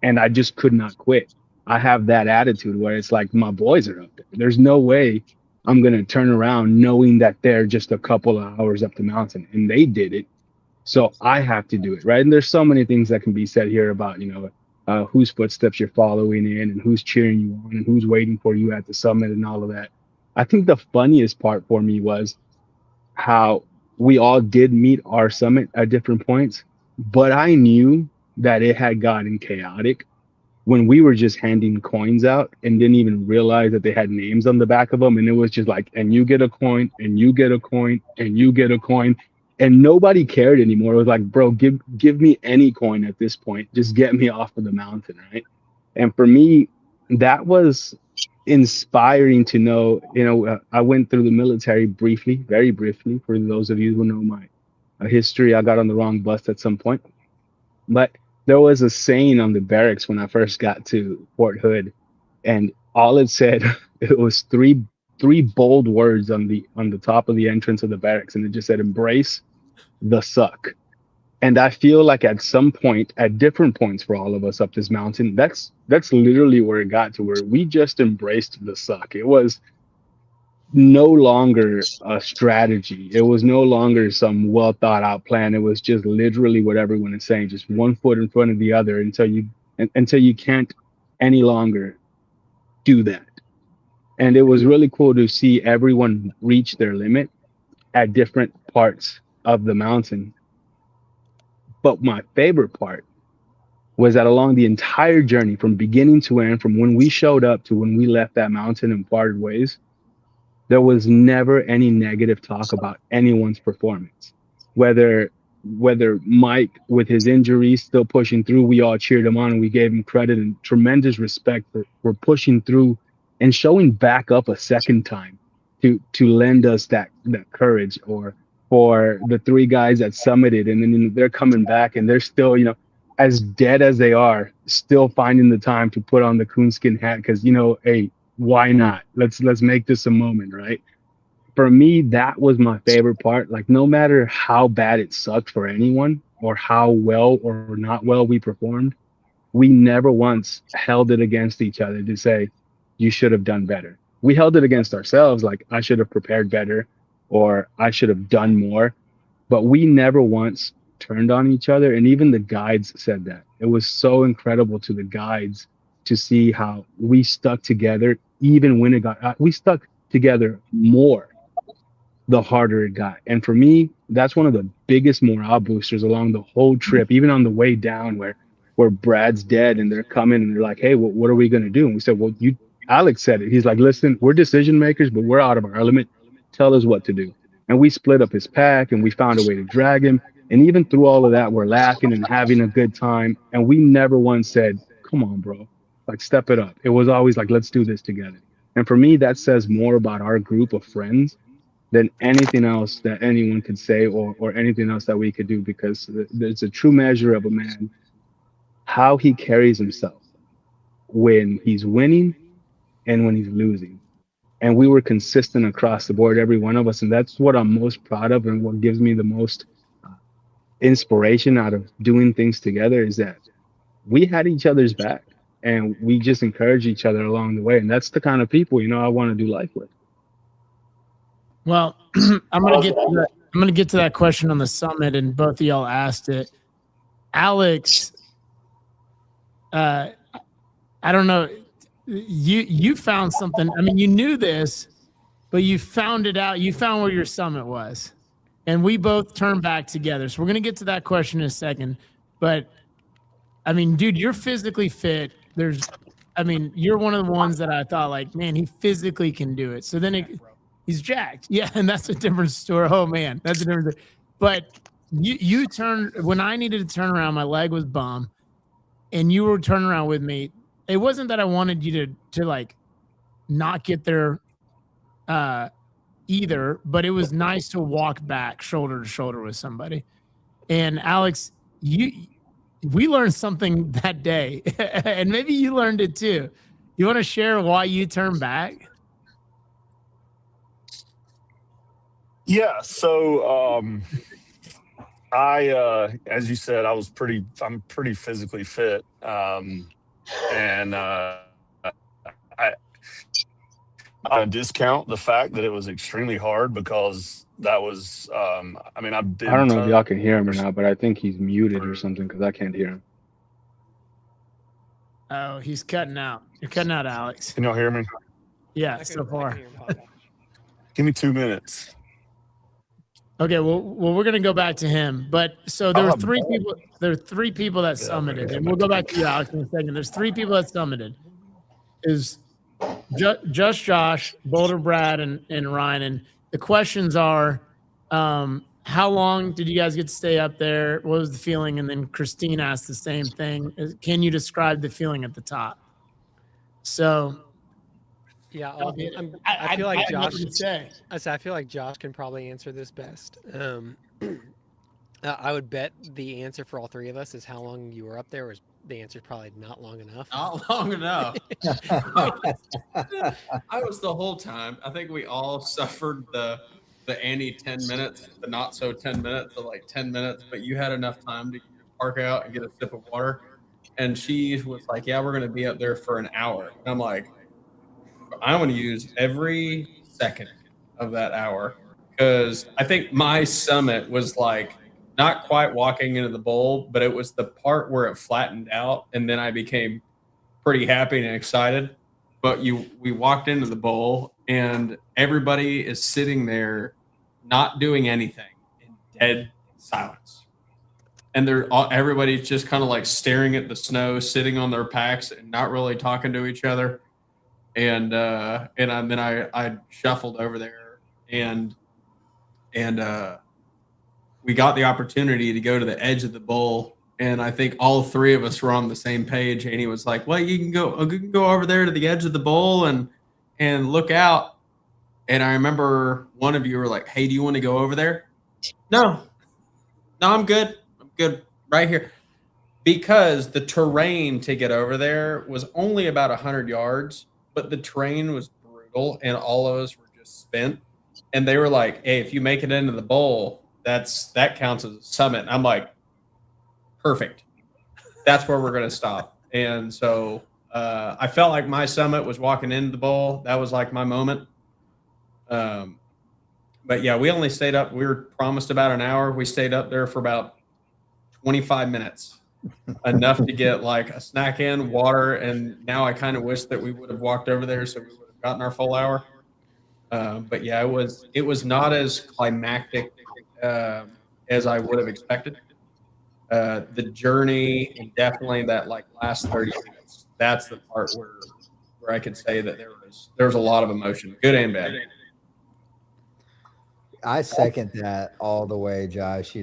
and I just could not quit. I have that attitude where it's like my boys are up there. There's no way I'm gonna turn around knowing that they're just a couple of hours up the mountain, and they did it, so I have to do it, right? And there's so many things that can be said here about, whose footsteps you're following in and who's cheering you on and who's waiting for you at the summit and all of that. I think the funniest part for me was how we all did meet our summit at different points, but I knew that it had gotten chaotic when we were just handing coins out and didn't even realize that they had names on the back of them. And it was just like, and you get a coin, and you get a coin, and you get a coin. And nobody cared anymore. It was like, bro, give me any coin at this point. Just get me off of the mountain, right? And for me, that was inspiring to know. I went through the military briefly, very briefly. For those of you who know my history, I got on the wrong bus at some point. But there was a saying on the barracks when I first got to Fort Hood, and all it said, it was three bold words on the top of the entrance of the barracks, and it just said, "Embrace the suck." And I feel like at some point, at different points for all of us up this mountain, that's literally where it got to, where we just embraced the suck. It was no longer a strategy. It was no longer some well thought out plan. It was just literally what everyone is saying, just one foot in front of the other until you can't any longer do that. And it was really cool to see everyone reach their limit at different parts of the mountain. But my favorite part was that along the entire journey, from beginning to end, from when we showed up to when we left that mountain and parted ways, there was never any negative talk about anyone's performance. Whether Mike, with his injuries still pushing through, we all cheered him on and we gave him credit and tremendous respect for pushing through and showing back up a second time to lend us that courage. Or for the three guys that summited and then they're coming back and they're still, as dead as they are, still finding the time to put on the coonskin hat because, hey, why not? Let's make this a moment, right? For me, that was my favorite part. Like, no matter how bad it sucked for anyone or how well or not well we performed, we never once held it against each other to say, you should have done better. We held it against ourselves, like, I should have prepared better or I should have done more. But we never once turned on each other. And even the guides said that. It was so incredible to the guides to see how we stuck together, even when we stuck together more the harder it got. And for me, that's one of the biggest morale boosters along the whole trip, even on the way down where Brad's dead and they're coming and they're like, hey, well, what are we going to do? And we said, well, Alex said it. He's like, listen, we're decision makers, but we're out of our element. Tell us what to do. And we split up his pack and we found a way to drag him. And even through all of that, we're laughing and having a good time. And we never once said, come on, bro, like, step it up. It was always like, let's do this together. And for me, that says more about our group of friends than anything else that anyone could say or anything else that we could do, because there's a true measure of a man, how he carries himself when he's winning and when he's losing. And we were consistent across the board, every one of us. And that's what I'm most proud of and what gives me the most inspiration out of doing things together, is that we had each other's back, and we just encourage each other along the way. And that's the kind of people, I want to do life with. Well, I'm gonna get to that. I'm gonna get to that question on the summit, and both of y'all asked it. Alex, I don't know. You found something. I mean, you knew this, but you found it out. You found where your summit was, and we both turned back together. So we're gonna get to that question in a second. But I mean, dude, you're physically fit. You're one of the ones that I thought, like, man, he physically can do it. So then he's jacked. Yeah, and that's a different story. Oh man, that's a different story. But you turned when I needed to turn around, my leg was bum, and you were turning around with me. It wasn't that I wanted you to like not get there either, but it was nice to walk back shoulder to shoulder with somebody. And Alex, we learned something that day, and maybe you learned it too. You want to share why you turned back? Yeah. So, as you said, I'm pretty physically fit. And I discount the fact that it was extremely hard because that was, I I don't know if y'all can hear him or tons not, but I think he's muted or something because I can't hear him. Oh, he's cutting out. You're cutting out, Alex. Can y'all hear me? Yeah, so far. Give me 2 minutes. Okay, well, we're gonna go back to him. But so there were three people. There are 3 people that summited, and we'll go back to you, Alex, in a second. There's 3 people that summited. Is just Josh, Boulder Brad, and Ryan. And the questions are, how long did you guys get to stay up there? What was the feeling? And then Christine asked the same thing. Can you describe the feeling at the top? So. Yeah, I feel like Josh. I feel like Josh can probably answer this best. I would bet the answer for all 3 of us is how long you were up there. Was the answer probably not long enough? Not long enough. I was the whole time. I think we all suffered the Annie 10 minutes, the not so 10 minutes, the like 10 minutes, but you had enough time to park out and get a sip of water. And she was like, "Yeah, we're going to be up there for an hour." And I'm like, I want to use every second of that hour, because I think my summit was like not quite walking into the bowl, but it was the part where it flattened out, and then I became pretty happy and excited. But we walked into the bowl, and everybody is sitting there not doing anything in dead silence, and everybody's just kind of like staring at the snow, sitting on their packs and not really talking to each other. And then I shuffled over there, and we got the opportunity to go to the edge of the bowl, and I think all 3 of us were on the same page. And he was like, "Well, you can go over there to the edge of the bowl and look out." And I remember one of you were like, "Hey, do you want to go over there?" No, I'm good. I'm good right here, because the terrain to get over there was only about 100 yards. But the terrain was brutal, and all of us were just spent. And they were like, "Hey, if you make it into the bowl, that counts as a summit." And I'm like, "Perfect. That's where we're going to stop." And so I felt like my summit was walking into the bowl. That was like my moment. But yeah, we only stayed up. We were promised about an hour. We stayed up there for about 25 minutes. Enough to get like a snack in, water, and now I kind of wish that we would have walked over there so we would have gotten our full hour. But yeah, it was not as climactic as I would have expected. The journey, and definitely that like last 30 minutes, that's the part where I could say that there was a lot of emotion, good and bad. I second that all the way, Josh.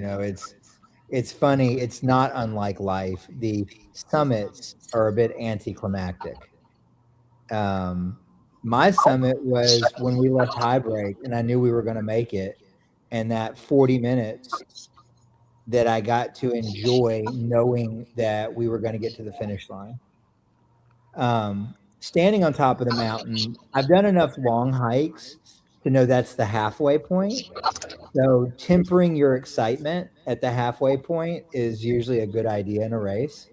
It's funny. It's not unlike life. The summits are a bit anticlimactic. My summit was when we left high break, and I knew we were going to make it. And that 40 minutes that I got to enjoy knowing that we were going to get to the finish line. Standing on top of the mountain, I've done enough long hikes to know that's the halfway point. So tempering your excitement at the halfway point is usually a good idea in a race.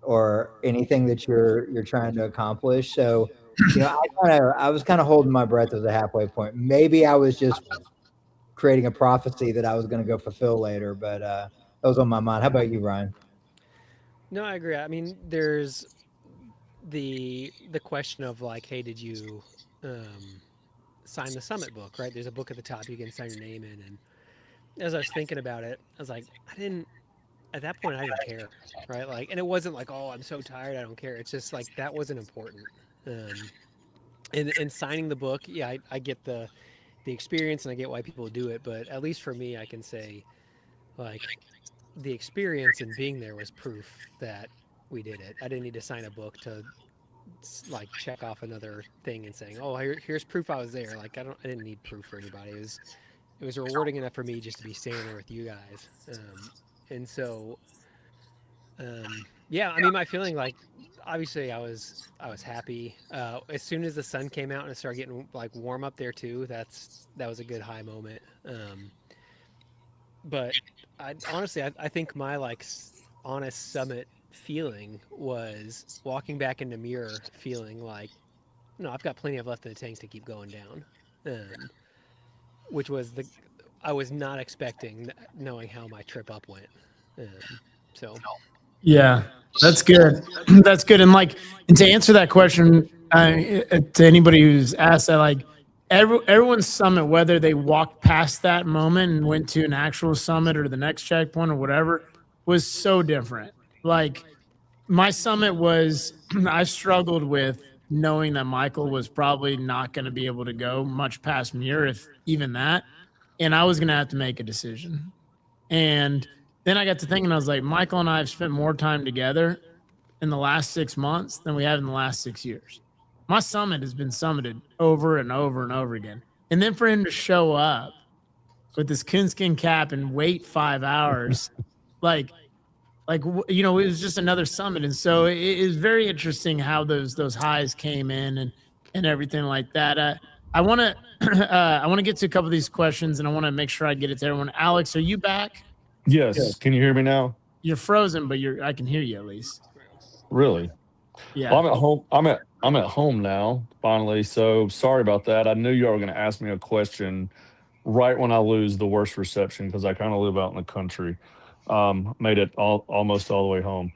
or anything that you're trying to accomplish. So, I was kind of holding my breath as a halfway point. Maybe I was just creating a prophecy that I was going to go fulfill later, but that was on my mind. How about you, Ryan? No, I agree. I mean, there's the question of like, hey, did you sign the summit book? Right? There's a book at the top you can sign your name in, and as I was thinking about it, I was like, I didn't. At that point, I didn't care, right? Like, and it wasn't like, oh, I'm so tired, I don't care. It's just like that wasn't important. Um, and signing the book, yeah, I get the experience and I get why people do it, but at least for me, I can say like the experience and being there was proof that we did it. I didn't need to sign a book to like check off another thing and saying, "Oh, here's proof I was there." Like I didn't need proof for anybody. It was rewarding enough for me just to be standing there with you guys. And so, yeah, I mean, my feeling like obviously I was happy. As soon as the sun came out and it started getting like warm up there too, that was a good high moment. But I honestly, I think my like honest summit feeling was walking back into Muir feeling like, no, I've got plenty of left in the tank to keep going down, which was the I was not expecting knowing how my trip up went. So Yeah, that's good. That's good. And like, and to answer that question, to anybody who's asked that, like, everyone's summit, whether they walked past that moment and went to an actual summit or the next checkpoint or whatever, was so different. Like, my summit was, I struggled with knowing that Michael was probably not going to be able to go much past Muir, if even that, and I was going to have to make a decision. And then I got to thinking, I was like, Michael and I have spent more time together in the last 6 months than we have in the last 6 years. My summit has been summited over and over and over again. And then for him to show up with this coonskin cap and wait 5 hours, like, it was just another summit. And so it is very interesting how those highs came in and everything like that. I want to I want to get to a couple of these questions, and I want to make sure I get it to everyone. Alex, are you back? Yes. Can you hear me now? You're frozen, but I can hear you at least. Really? Yeah. Well, I'm at home. I'm at home now, finally. So sorry about that. I knew you were going to ask me a question right when I lose the worst reception because I kind of live out in the country. Made it almost all the way home.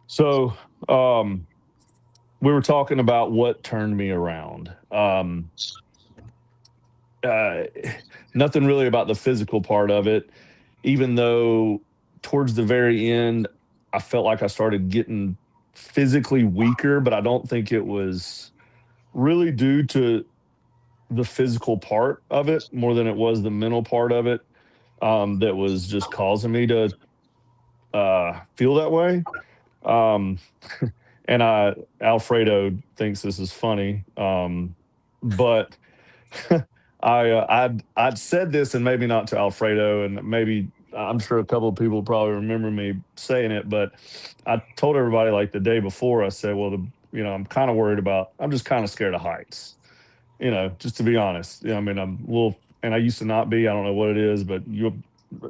So we were talking about what turned me around. Uh, Nothing really about the physical part of it, even though towards the very end, I felt like I started getting physically weaker, but I don't think it was really due to the physical part of it more than it was the mental part of it that was just causing me to feel that way. Um, and Alfredo thinks this is funny, but I'd said this, and maybe not to Alfredo, and maybe I'm sure a couple of people probably remember me saying it, but I told everybody like the day before. I said, "Well, I'm kind of worried about. I'm just kind of scared of heights. Just to be honest. I mean, I'm a little, and I used to not be. I don't know what it is, but you're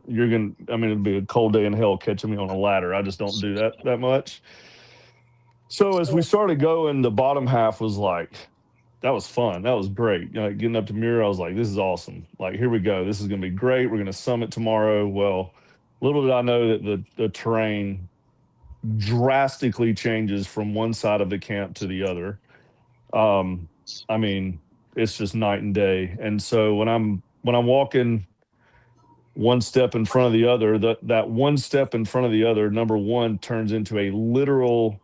gonna. I mean, it'd be a cold day in hell catching me on a ladder. I just don't do that much. So as we started going, the bottom half was like, that was fun. That was great. Getting up to Muir, I was like, this is awesome. Like, here we go. This is going to be great. We're going to summit tomorrow. Well, little did I know that the terrain drastically changes from one side of the camp to the other. I mean, it's just night and day. And so when I'm walking one step in front of the other, that one step in front of the other, number one, turns into a literal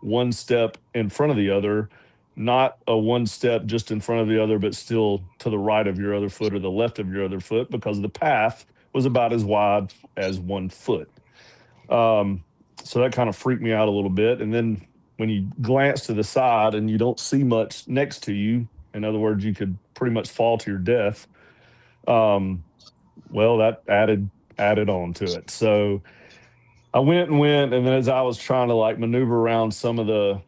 one step in front of the other, not a one step just in front of the other, but still to the right of your other foot or the left of your other foot, because the path was about as wide as 1 foot. So that kind of freaked me out a little bit. And then when you glance to the side and you don't see much next to you, in other words, you could pretty much fall to your death. Well, that added on to it. So I went, and then as I was trying to like maneuver around some of the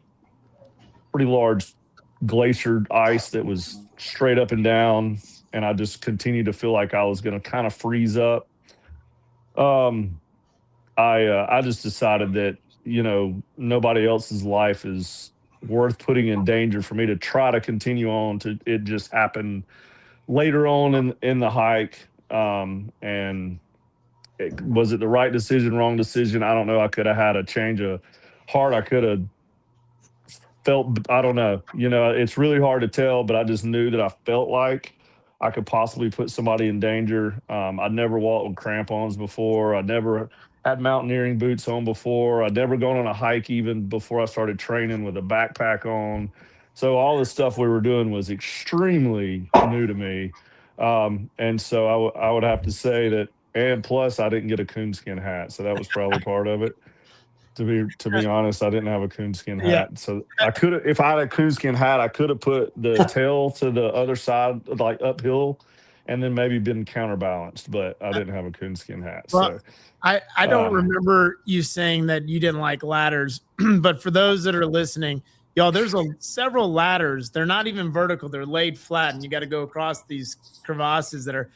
pretty large glacier ice that was straight up and down, and I just continued to feel like I was going to kind of freeze up. I just decided that nobody else's life is worth putting in danger for me to try to continue on. To it just happened later on in the hike, and was it the right decision, wrong decision? I don't know. I could have had a change of heart. I could have felt, I don't know. It's really hard to tell, but I just knew that I felt like I could possibly put somebody in danger. I'd never walked with crampons before. I never had mountaineering boots on before. I'd never gone on a hike even before I started training with a backpack on. So all the stuff we were doing was extremely new to me. And so I would have to say that, and plus I didn't get a coonskin hat. So that was probably part of it. To be honest, I didn't have a coonskin Yeah. hat, so I could have. If I had a coonskin hat, I could have put the tail to the other side, like uphill, and then maybe been counterbalanced. But I didn't have a coonskin hat, Well, so I don't remember you saying that you didn't like ladders, but for those that are listening, y'all, there's several ladders. They're not even vertical; they're laid flat, and you got to go across these crevasses that are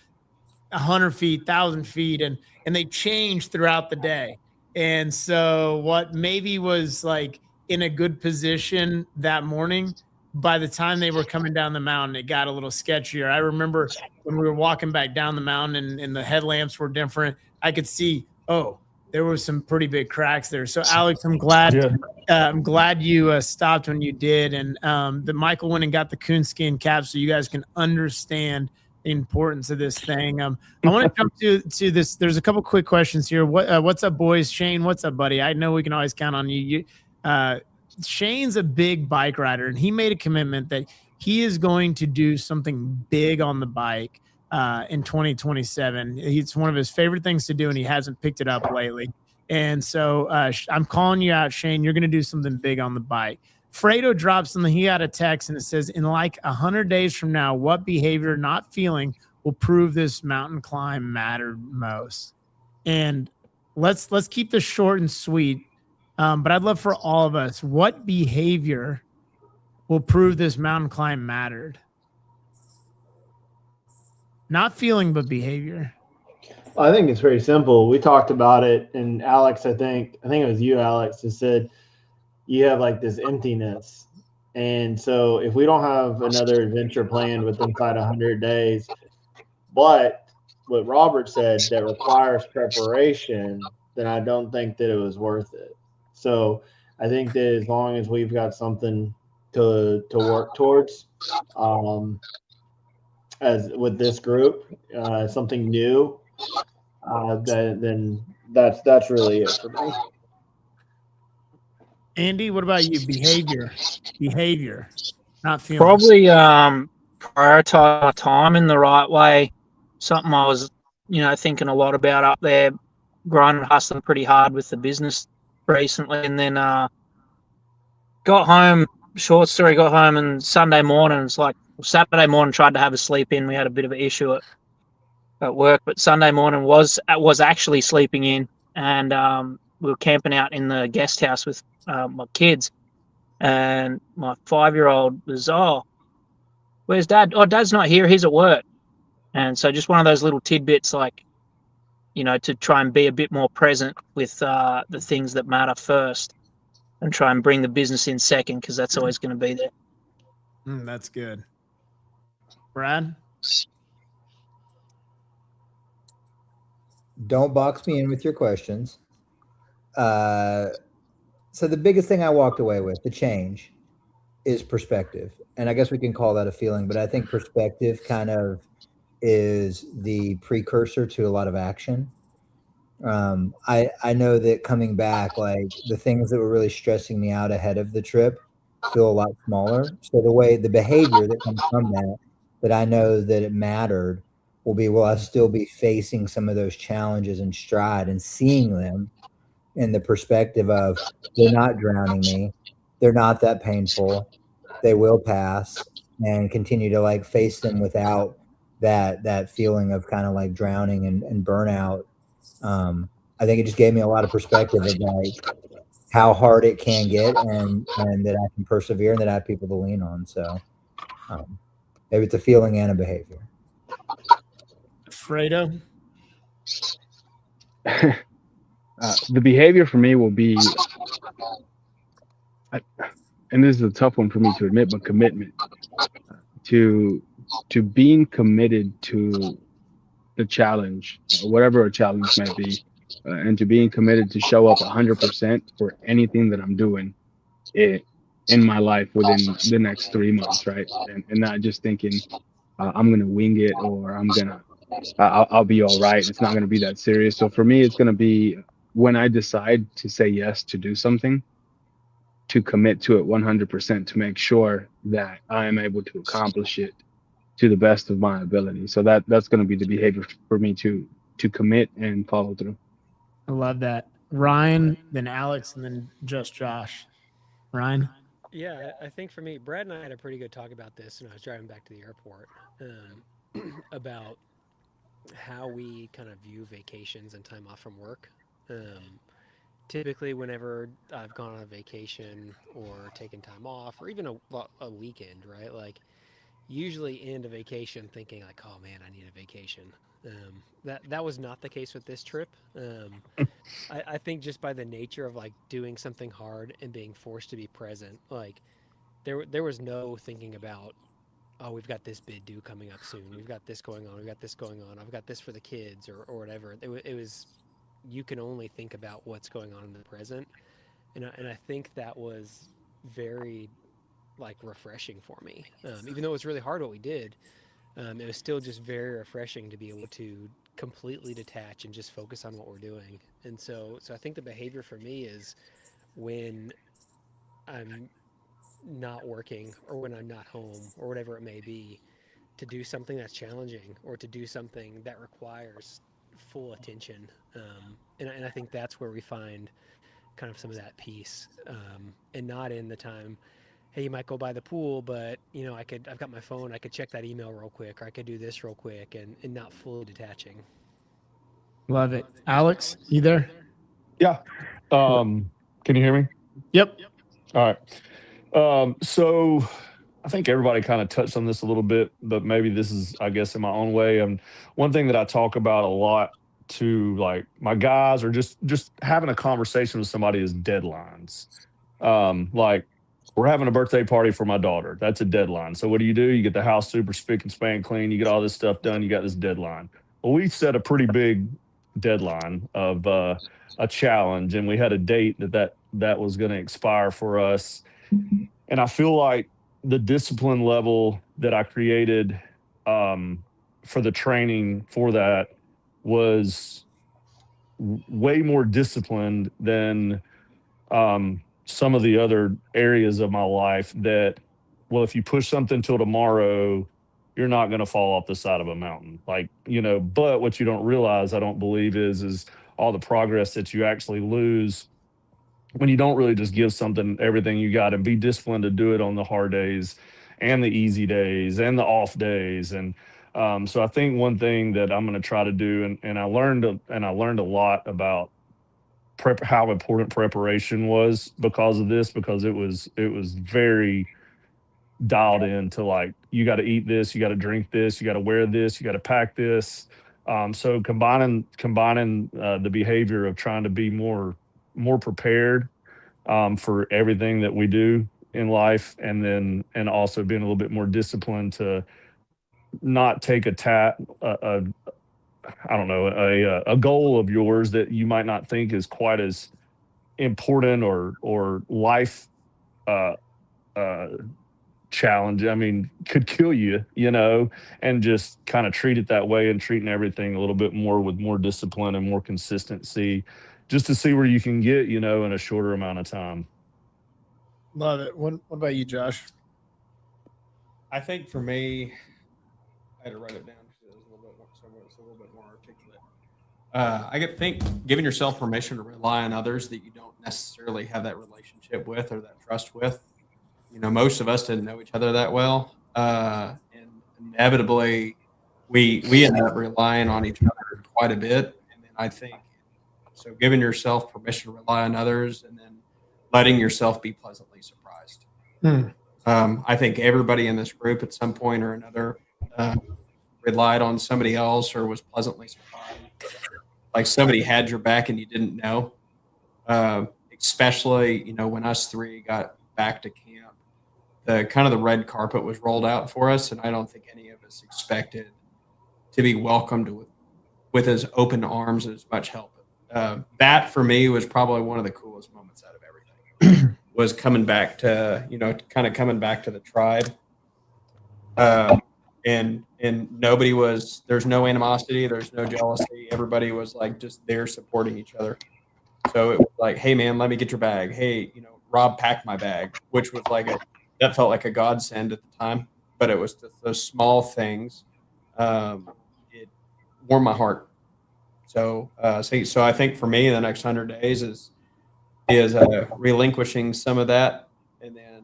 100 feet, 1,000 feet, and they change throughout the day. And so what maybe was like in a good position that morning, by the time they were coming down the mountain, it got a little sketchier. I remember when we were walking back down the mountain and the headlamps were different, I could see, oh, there were some pretty big cracks there. So Alex, I'm glad you stopped when you did. And that Michael went and got the coonskin cap so you guys can understand the importance of this thing. I want to jump to this. There's a couple quick questions here. What's up, boys? Shane, what's up, buddy? I know we can always count on you. Shane's a big bike rider, and he made a commitment that he is going to do something big on the bike in 2027. It's one of his favorite things to do, and he hasn't picked it up lately. And so I'm calling you out, Shane. You're going to do something big on the bike. Fredo drops something. He got a text and it says, in like 100 days from now, what behavior not feeling will prove this mountain climb mattered most? And let's keep this short and sweet. But I'd love for all of us, what behavior will prove this mountain climb mattered? Not feeling, but behavior. I think it's very simple. We talked about it, and Alex, I think it was you, Alex, who said you have like this emptiness. And so if we don't have another adventure planned within 100 days, but what Robert said that requires preparation, then I don't think that it was worth it. So I think that as long as we've got something to work towards, as with this group, something new, then that's really it for me. Andy, what about you? Behavior, not feelings. Probably prioritize my time in the right way. Something I was, thinking a lot about up there, grinding, hustling pretty hard with the business recently, and then got home. Short story, got home and Sunday morning, it's like Saturday morning tried to have a sleep in. We had a bit of an issue at work, but Sunday morning was actually sleeping in, and we were camping out in the guest house with my kids, and my 5-year-old was, where's Dad? Oh, Dad's not here. He's at work. And so just one of those little tidbits, like, to try and be a bit more present with the things that matter first, and try and bring the business in second, because that's always going to be there. That's good. Brad? Don't box me in with your questions. So the biggest thing I walked away with, the change, is perspective. And I guess we can call that a feeling, but I think perspective kind of is the precursor to a lot of action. I know that coming back, like the things that were really stressing me out ahead of the trip feel a lot smaller. So the behavior that comes from that I know that it mattered, will be, will I still be facing some of those challenges in stride and seeing them in the perspective of, they're not drowning me, they're not that painful, they will pass, and continue to like face them without that feeling of kind of like drowning and burnout. I think it just gave me a lot of perspective of like how hard it can get, and that I can persevere, and that I have people to lean on. So maybe it's a feeling and a behavior. Fredo? The behavior for me will be, and this is a tough one for me to admit, but commitment to being committed to the challenge, whatever a challenge may be, and to being committed to show up 100% for anything that I'm doing it, in my life within the next 3 months, right? And not just thinking I'm gonna wing it or I'll be all right. It's not gonna be that serious. So for me, it's gonna be when I decide to say yes to do something, to commit to it 100% to make sure that I am able to accomplish it to the best of my ability. So that's going to be the behavior for me to commit and follow through. I love that. Ryan, then Alex, and then just Josh. Ryan? Yeah, I think for me, Brad and I had a pretty good talk about this when I was driving back to the airport, about how we kind of view vacations and time off from work. Typically, whenever I've gone on a vacation or taken time off, or even a weekend, right? Like, usually end a vacation thinking like, oh man, I need a vacation. That was not the case with this trip. I think just by the nature of like doing something hard and being forced to be present, like there was no thinking about, oh, we've got this bid due coming up soon, we've got this going on, we've got this going on, I've got this for the kids or whatever. It was, you can only think about what's going on in the present, and I think that was very like refreshing for me. Even though it was really hard what we did, it was still just very refreshing to be able to completely detach and just focus on what we're doing. And so I think the behavior for me is when I'm not working or when I'm not home or whatever it may be, to do something that's challenging or to do something that requires full attention. And I think that's where we find kind of some of that peace, and not in the time, hey, you might go by the pool, but I've got my phone, I could check that email real quick, or I could do this real quick, and not fully detaching. Love it. Alex, you there? Yeah. Can you hear me? Yep. All right. So I think everybody kind of touched on this a little bit, but maybe this is, I guess, in my own way. And one thing that I talk about a lot to like my guys or just having a conversation with somebody is deadlines. Like we're having a birthday party for my daughter. That's a deadline. So what do? You get the house super spick and span clean. You get all this stuff done. You got this deadline. Well, we set a pretty big deadline of a challenge, and we had a date that was going to expire for us. And I feel like the discipline level that I created for the training for that was way more disciplined than some of the other areas of my life that, well, if you push something till tomorrow, you're not going to fall off the side of a mountain. Like, but what you don't realize, I don't believe, is all the progress that you actually lose when you don't really just give something everything you got and be disciplined to do it on the hard days and the easy days and the off days. And so I think one thing that I'm going to try to do, and I learned a lot about how important preparation was because of this, because it was very dialed into like, you got to eat this, you got to drink this, you got to wear this, you got to pack this. So combining the behavior of trying to be more prepared for everything that we do in life, and also being a little bit more disciplined to not take I don't know, a goal of yours that you might not think is quite as important or life uh, uh, challenge. I mean, could kill you, and just kind of treat it that way, and treating everything a little bit more with more discipline and more consistency, just to see where you can get, in a shorter amount of time. Love it. What about you, Josh? I think for me, I had to write it down because it was a little bit more articulate. I think giving yourself permission to rely on others that you don't necessarily have that relationship with or that trust with. Most of us didn't know each other that well, and inevitably, we end up relying on each other quite a bit. And then I think so, giving yourself permission to rely on others, and then letting yourself be pleasantly surprised. I think everybody in this group at some point or another relied on somebody else or was pleasantly surprised like somebody had your back and you didn't know. Especially, when us three got back to camp, the red carpet was rolled out for us, and I don't think any of us expected to be welcomed with as open arms and as much help. That for me was probably one of the coolest moments out of everything. Was coming back to coming back to the tribe, and there's no animosity, there's no jealousy. Everybody was like just there supporting each other. So it was like, hey man, let me get your bag. Hey, Rob packed my bag, which was that felt like a godsend at the time. But it was just those small things. It warmed my heart. So I think for me, the next 100 days is relinquishing some of that, and then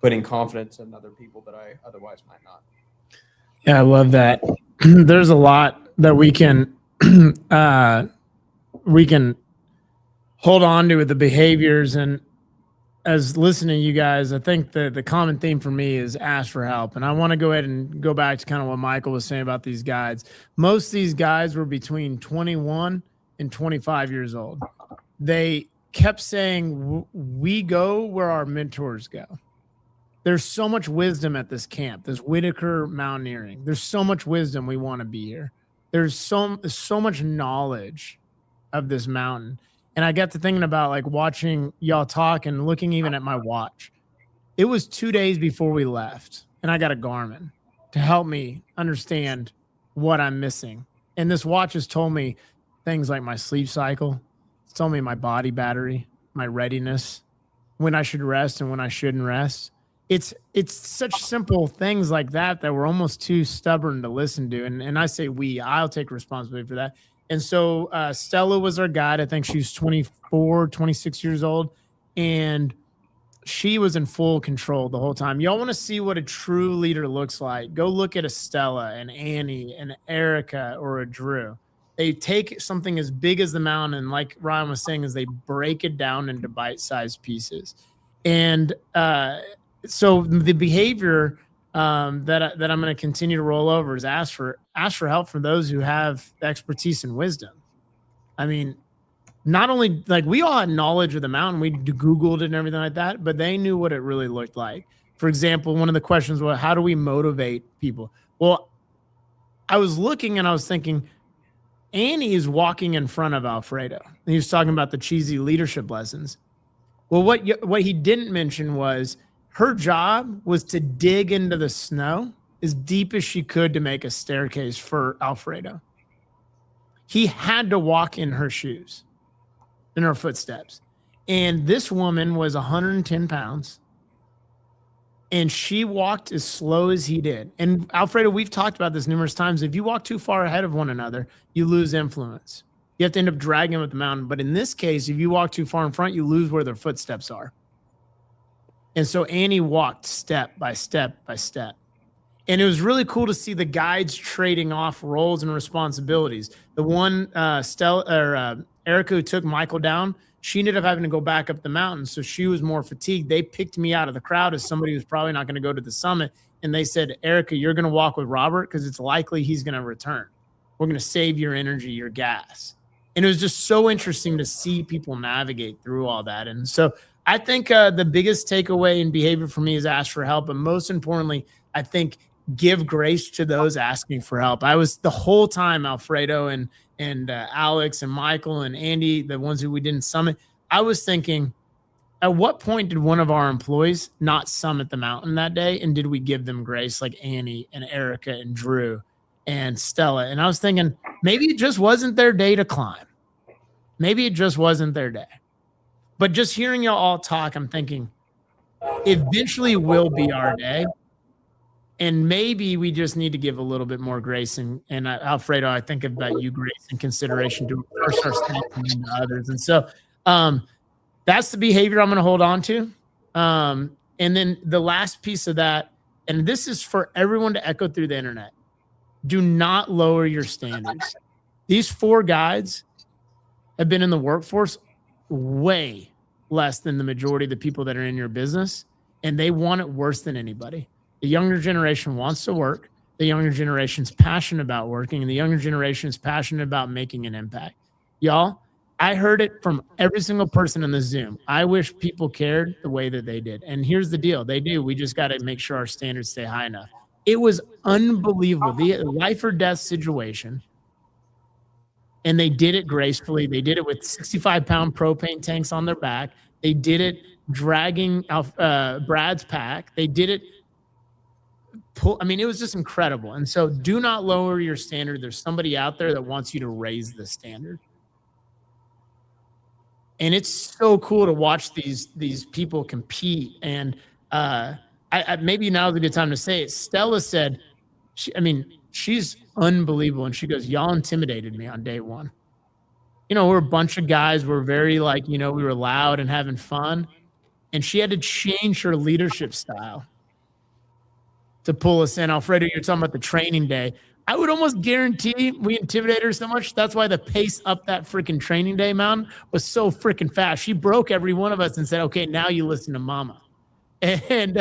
putting confidence in other people that I otherwise might not. Yeah, I love that. There's a lot that we can hold on to with the behaviors. And as listening to you guys, I think the common theme for me is ask for help. And I want to go ahead and go back to kind of what Michael was saying about these guides. Most of these guys were between 21 and 25 years old. They kept saying, we go where our mentors go. There's so much wisdom at this camp, this Whitaker Mountaineering. There's so much wisdom. We want to be here. There's so much knowledge of this mountain. And I got to thinking about like watching y'all talk and looking even at my watch. It was 2 days before we left, and I got a Garmin to help me understand what I'm missing. And this watch has told me things like my sleep cycle. It's told me my body battery, my readiness, when I should rest and when I shouldn't rest. It's such simple things like that we're almost too stubborn to listen to. And I say I'll take responsibility for that. And so Stella was our guide. I think she was 24, 26 years old. And she was in full control the whole time. Y'all want to see what a true leader looks like? Go look at a Stella, an Annie, an Erica, or a Drew. They take something as big as the mountain, and like Ryan was saying, is they break it down into bite-sized pieces. And so the behavior that I'm going to continue to roll over is ask for help from those who have expertise and wisdom. I mean, not only like we all had knowledge of the mountain, we Googled it and everything like that, but they knew what it really looked like. For example, one of the questions was, how do we motivate people? Well, I was looking and I was thinking, Annie is walking in front of Alfredo. And he was talking about the cheesy leadership lessons. Well, what he didn't mention was her job was to dig into the snow as deep as she could to make a staircase for Alfredo. He had to walk in her shoes, in her footsteps. And this woman was 110 pounds. And she walked as slow as he did. And Alfredo, we've talked about this numerous times. If you walk too far ahead of one another, you lose influence. You have to end up dragging them up the mountain. But in this case, if you walk too far in front, you lose where their footsteps are. And so Annie walked step by step by step. And it was really cool to see the guides trading off roles and responsibilities. The one Erica who took Michael down, she ended up having to go back up the mountain. So she was more fatigued. They picked me out of the crowd as somebody who's probably not going to go to the summit. And they said, Erica, you're going to walk with Robert because it's likely he's going to return. We're going to save your energy, your gas. And it was just so interesting to see people navigate through all that. And so I think the biggest takeaway in behavior for me is ask for help. And most importantly, I think give grace to those asking for help. I was the whole time, Alfredo and Alex and Michael and Andy, the ones who we didn't summit, I was thinking, at what point did one of our employees not summit the mountain that day? And did we give them grace like Annie and Erica and Drew and Stella? And I was thinking, maybe it just wasn't their day to climb. Maybe it just wasn't their day. But just hearing y'all all talk, I'm thinking, eventually will be our day. And maybe we just need to give a little bit more grace. And Alfredo, I think about you, grace and consideration to first ourselves and then to others. And so that's the behavior I'm going to hold on to. And then the last piece of that, and this is for everyone to echo through the internet, do not lower your standards. These 4 guides have been in the workforce way less than the majority of the people that are in your business, and they want it worse than anybody. The younger generation wants to work. The younger generation's passionate about working, and the younger generation is passionate about making an impact. y'all, I heard it from every single person in the Zoom. I wish people cared the way that they did. And here's the deal. They do. We just got to make sure our standards stay high enough. It was unbelievable. The life or death situation. And they did it gracefully. They did it with 65-pound propane tanks on their back. They did it dragging Brad's pack. They did it. I mean, it was just incredible. And so do not lower your standard. There's somebody out there that wants you to raise the standard. And it's so cool to watch these people compete. And maybe now's a good time to say it. Stella said, she's unbelievable. And she goes, y'all intimidated me on day one. We're a bunch of guys. We're very we were loud and having fun. And she had to change her leadership style to pull us in. Alfredo, you're talking about the training day. I would almost guarantee we intimidated her so much. That's why the pace up that freaking training day mountain was so freaking fast. She broke every one of us and said, okay, now you listen to mama. And,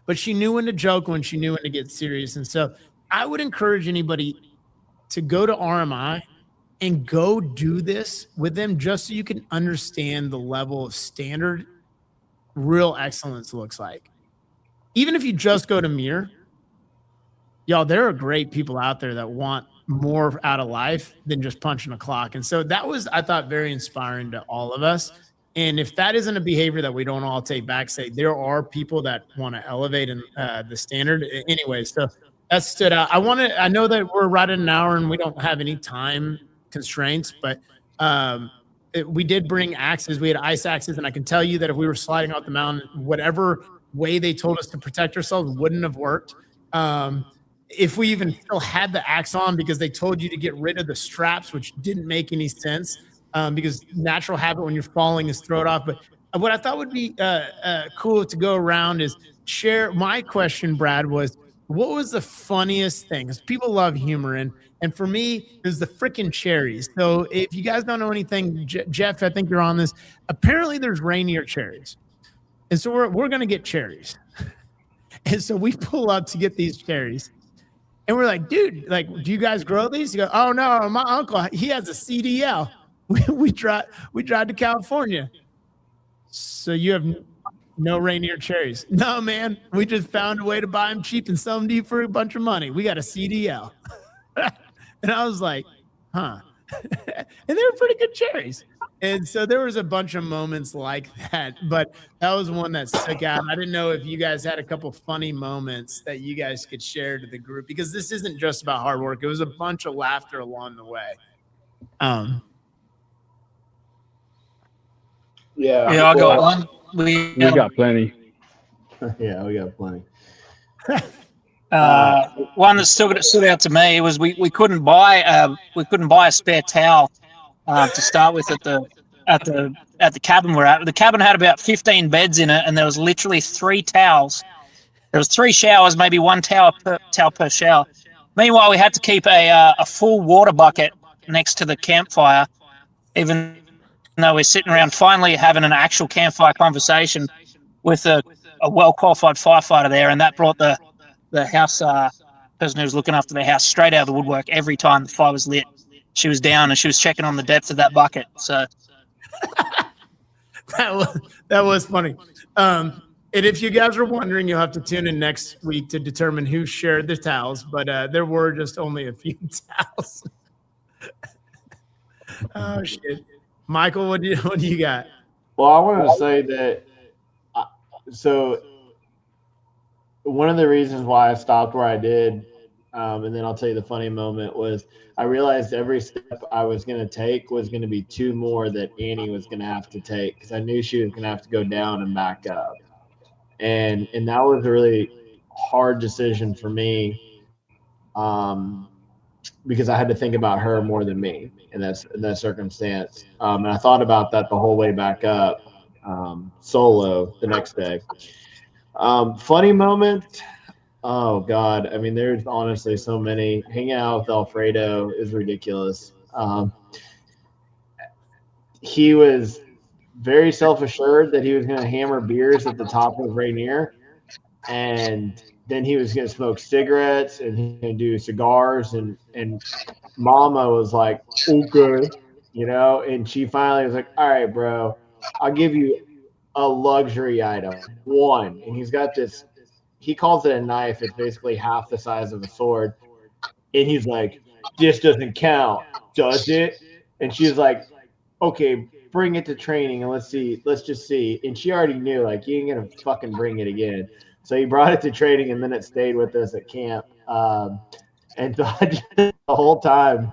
but she knew when to joke, when she knew when to get serious. And so I would encourage anybody to go to RMI and go do this with them just so you can understand the level of standard real excellence looks like. Even if you just go to Mirror, y'all, there are great people out there that want more out of life than just punching a clock. And so that was, I thought, very inspiring to all of us. And if that isn't a behavior that we don't all take back, say there are people that want to elevate in, the standard anyway. So that stood out. I know that we're right at an hour and we don't have any time constraints, but we did bring axes. We had ice axes. And I can tell you that if we were sliding off the mountain, whatever way they told us to protect ourselves wouldn't have worked. If we even still had the axe on, because they told you to get rid of the straps, which didn't make any sense, because natural habit when you're falling is throw it off. But what I thought would be cool to go around is share. My question, Brad, was what was the funniest thing? Because people love humor, and for me, it was the freaking cherries. So if you guys don't know anything, Jeff, I think you're on this. Apparently, there's Rainier cherries, and so we're gonna get cherries. And so we pull up to get these cherries. And we're like, dude, do you guys grow these? He goes, oh no, my uncle, he has a CDL. We drive to California. So you have no Rainier cherries? No, man. We just found a way to buy them cheap and sell them to you for a bunch of money. We got a CDL. And I was like, huh. And they were pretty good cherries. And so there was a bunch of moments like that, but that was one that stuck out. I didn't know if you guys had a couple funny moments that you guys could share to the group, because this isn't just about hard work. It was a bunch of laughter along the way. Yeah, I got one. We got plenty. Yeah, we got plenty. One that stood out to me was we couldn't buy a spare towel to start with at the cabin we're at. The cabin had about 15 beds in it, and there was literally 3 towels. There was 3 showers, maybe 1 towel per shower. Meanwhile, we had to keep a full water bucket next to the campfire, even though we're sitting around finally having an actual campfire conversation with a well-qualified firefighter there, and that brought the house person who was looking after the house straight out of the woodwork every time the fire was lit. She was down and she was checking on the depth of that bucket. So that was funny. And if you guys are wondering, you'll have to tune in next week to determine who shared the towels. But there were just only a few towels. Oh shit, Michael, what do you got? Well, I wanted to say that. So one of the reasons why I stopped where I did, and then I'll tell you the funny moment, was I realized every step I was going to take was going to be 2 more that Annie was going to have to take, because I knew she was going to have to go down and back up. And that was a really hard decision for me, because I had to think about her more than me in that circumstance. And I thought about that the whole way back up, solo the next day. Funny moment. Oh God. I mean, there's honestly so many. Hanging out with Alfredo is ridiculous. He was very self-assured that he was going to hammer beers at the top of Rainier, and then he was going to smoke cigarettes and he was going to do cigars, and Mama was like, okay, And she finally was like, all right, bro, I'll give you a luxury item, one. And he's got this, he calls it a knife. It's basically half the size of a sword. And he's like, this doesn't count, does it? And she's like, okay, bring it to training and let's see. Let's just see. And she already knew, like, you ain't going to fucking bring it again. So he brought it to training and then it stayed with us at camp. And so the whole time.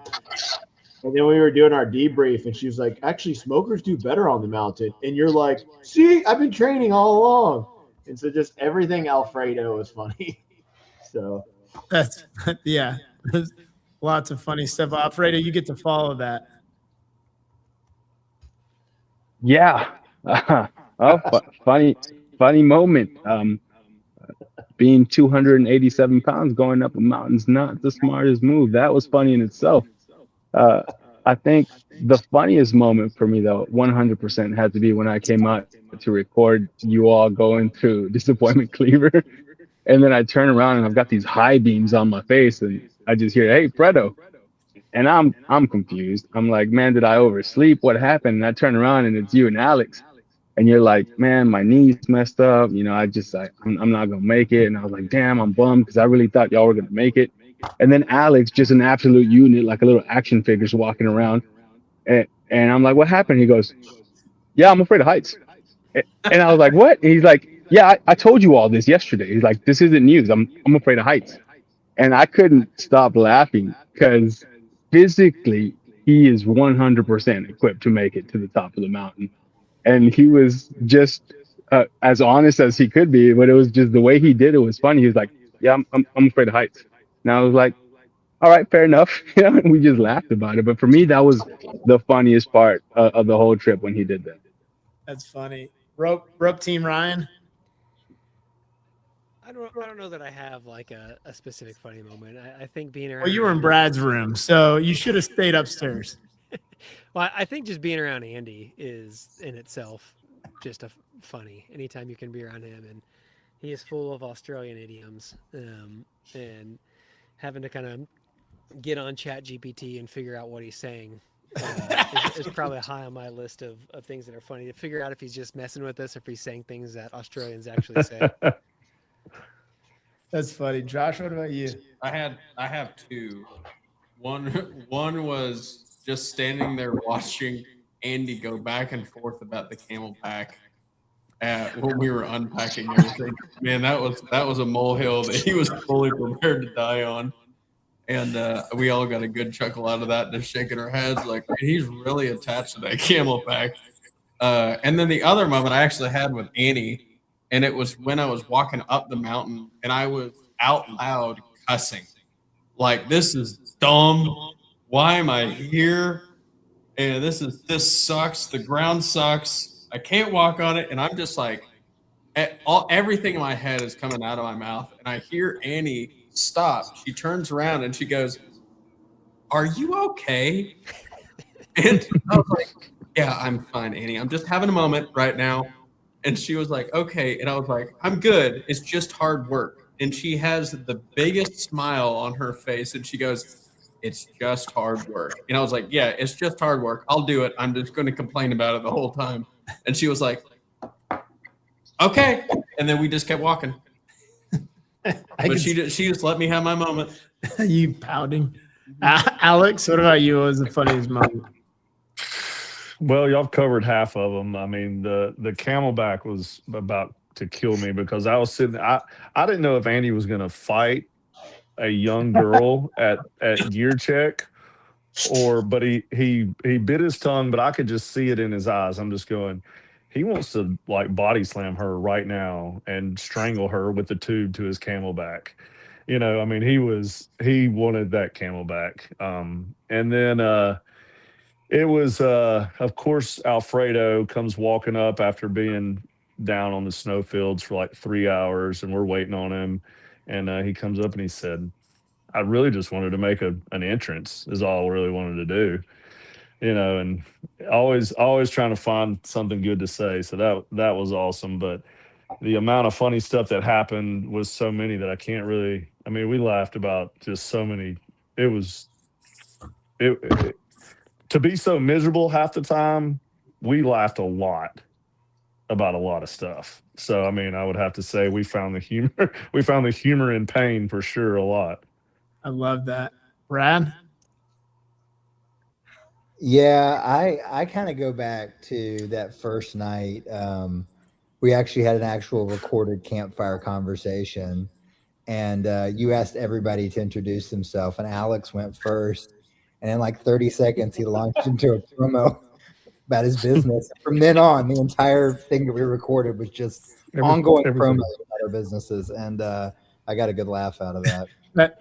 And then we were doing our debrief, and she was like, actually, smokers do better on the mountain. And you're like, see, I've been training all along. And so just everything Alfredo was funny. So That's yeah. There's lots of funny stuff. Alfredo, you get to follow that. Yeah. Funny moment. Being 287 pounds going up a mountain's not the smartest move. That was funny in itself. Uh, I think the funniest moment for me, though, 100% had to be when I came out to record you all going through Disappointment Cleaver. And then I turn around and I've got these high beams on my face, and I just hear, "Hey, Fredo." And I'm confused. I'm like, "Man, did I oversleep? What happened?" And I turn around and it's you and Alex. And you're like, "Man, my knees messed up. I'm not gonna make it." And I was like, "Damn, I'm bummed because I really thought y'all were gonna make it." And then Alex, just an absolute unit, like a little action figures walking around. And I'm like, "What happened?" He goes, "Yeah, I'm afraid of heights." And I was like, "What?" And he's like, "Yeah, I told you all this yesterday." He's like, "This isn't news. I'm afraid of heights." And I couldn't stop laughing because physically he is 100% equipped to make it to the top of the mountain. And he was just as honest as he could be, but it was just the way he did it was funny. He was like, "Yeah, I'm afraid of heights." And I was like, "All right, fair enough." And we just laughed about it. But for me, that was the funniest part of the whole trip when he did that. That's funny. Rope team Ryan. I don't know that I have like a specific funny moment. I think being around. Well, you were in Brad's room, so you should have stayed upstairs. Well, I think just being around Andy is in itself just funny. Anytime you can be around him, and he is full of Australian idioms, and having to kind of get on Chat GPT and figure out what he's saying is probably high on my list of things that are funny to figure out if he's just messing with us, or if he's saying things that Australians actually say. That's funny. Josh, what about you? I have two. One was just standing there watching Andy go back and forth about the camel pack when we were unpacking everything. Man, that was a molehill that he was fully prepared to die on. And we all got a good chuckle out of that, just shaking our heads like, man, he's really attached to that camel pack. And then the other moment I actually had with Annie, and it was when I was walking up the mountain and I was out loud cussing. Like, this is dumb. Why am I here? And this sucks. The ground sucks. I can't walk on it. And I'm just like, everything in my head is coming out of my mouth. And I hear Annie stop. She turns around and she goes, "Are you okay?" And I was like, "Yeah, I'm fine, Annie. I'm just having a moment right now." And she was like, "Okay." And I was like, "I'm good. It's just hard work." And she has the biggest smile on her face. And she goes, "It's just hard work." And I was like, "Yeah, it's just hard work. I'll do it. I'm just going to complain about it the whole time." And she was like, "Okay." And then we just kept walking. But she just let me have my moment. You pouting. Alex, what about you? What was the funniest moment? Well, y'all covered half of them. I mean, the camelback was about to kill me because I was sitting. I didn't know if Andy was going to fight a young girl at gear check, but he bit his tongue, but I could just see it in his eyes. I'm just going, he wants to like body slam her right now and strangle her with the tube to his camelback. I mean, he wanted that camelback. And then it was of course Alfredo comes walking up after being down on the snowfields for like 3 hours, and we're waiting on him. And he comes up and he said, "I really just wanted to make an entrance is all I really wanted to do." And always trying to find something good to say. So that was awesome. But the amount of funny stuff that happened was so many that I can't really. I mean, we laughed about just so many. It was it to be so miserable half the time, we laughed a lot about a lot of stuff. So I mean, I would have to say we found the humor. We found the humor in pain for sure a lot. I love that. Brad? Yeah, I kind of go back to that first night. We actually had an actual recorded campfire conversation, and you asked everybody to introduce themselves, and Alex went first, and in like 30 seconds, he launched into a promo about his business. From then on, the entire thing that we recorded was just ongoing Everything. promos about our businesses, and I got a good laugh out of that. But,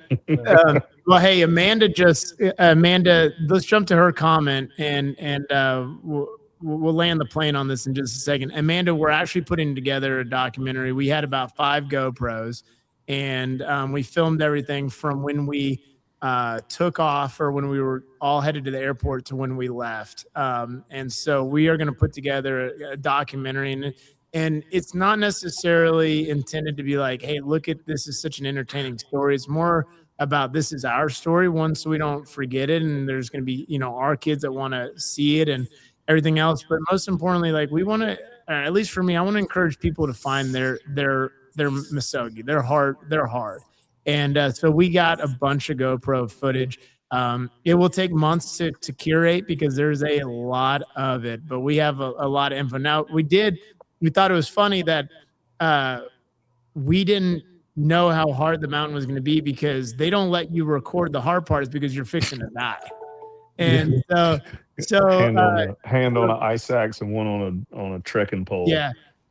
well, hey, Amanda, let's jump to her comment and we'll land the plane on this in just a second. Amanda, we're actually putting together a documentary. We had about 5 GoPros, and we filmed everything from when we took off or when we were all headed to the airport to when we left. And so we are going to put together a documentary, and it's not necessarily intended to be like, hey, look at this is such an entertaining story. It's more about this is our story, one, so we don't forget it. And there's going to be, our kids that want to see it and everything else. But most importantly, like we want to, at least for me, I want to encourage people to find their misogi, their hard. And so we got a bunch of GoPro footage. It will take months to curate because there's a lot of it, but we have a lot of info. Now we thought it was funny that we didn't know how hard the mountain was going to be because they don't let you record the hard parts because you're fixing to die. And so hand on an ice axe and one on a trekking pole.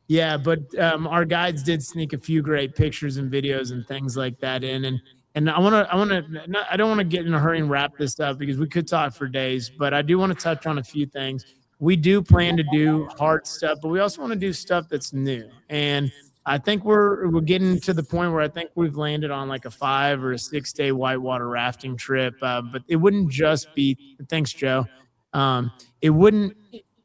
Yeah, but our guides did sneak a few great pictures and videos and things like that in, and I don't want to get in a hurry and wrap this up because we could talk for days, but I do want to touch on a few things. We do plan to do hard stuff, but we also want to do stuff that's new. And I think we're getting to the point where I think we've landed on like a 5 or a 6 day whitewater rafting trip. But it wouldn't just be, thanks, Joe.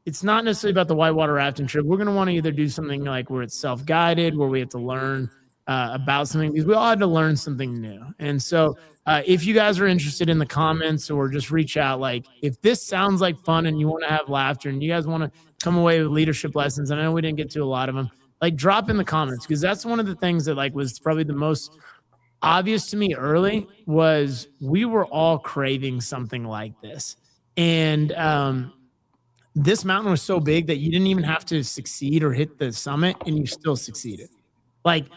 It's not necessarily about the whitewater rafting trip. We're going to want to either do something like where it's self-guided, where we have to learn about something, because we all had to learn something new. And so if you guys are interested in the comments or just reach out, like if this sounds like fun and you want to have laughter and you guys want to come away with leadership lessons, and I know we didn't get to a lot of them, like drop in the comments, because that's one of the things that like was probably the most obvious to me early was we were all craving something like this. And this mountain was so big that you didn't even have to succeed or hit the summit and you still succeeded. Like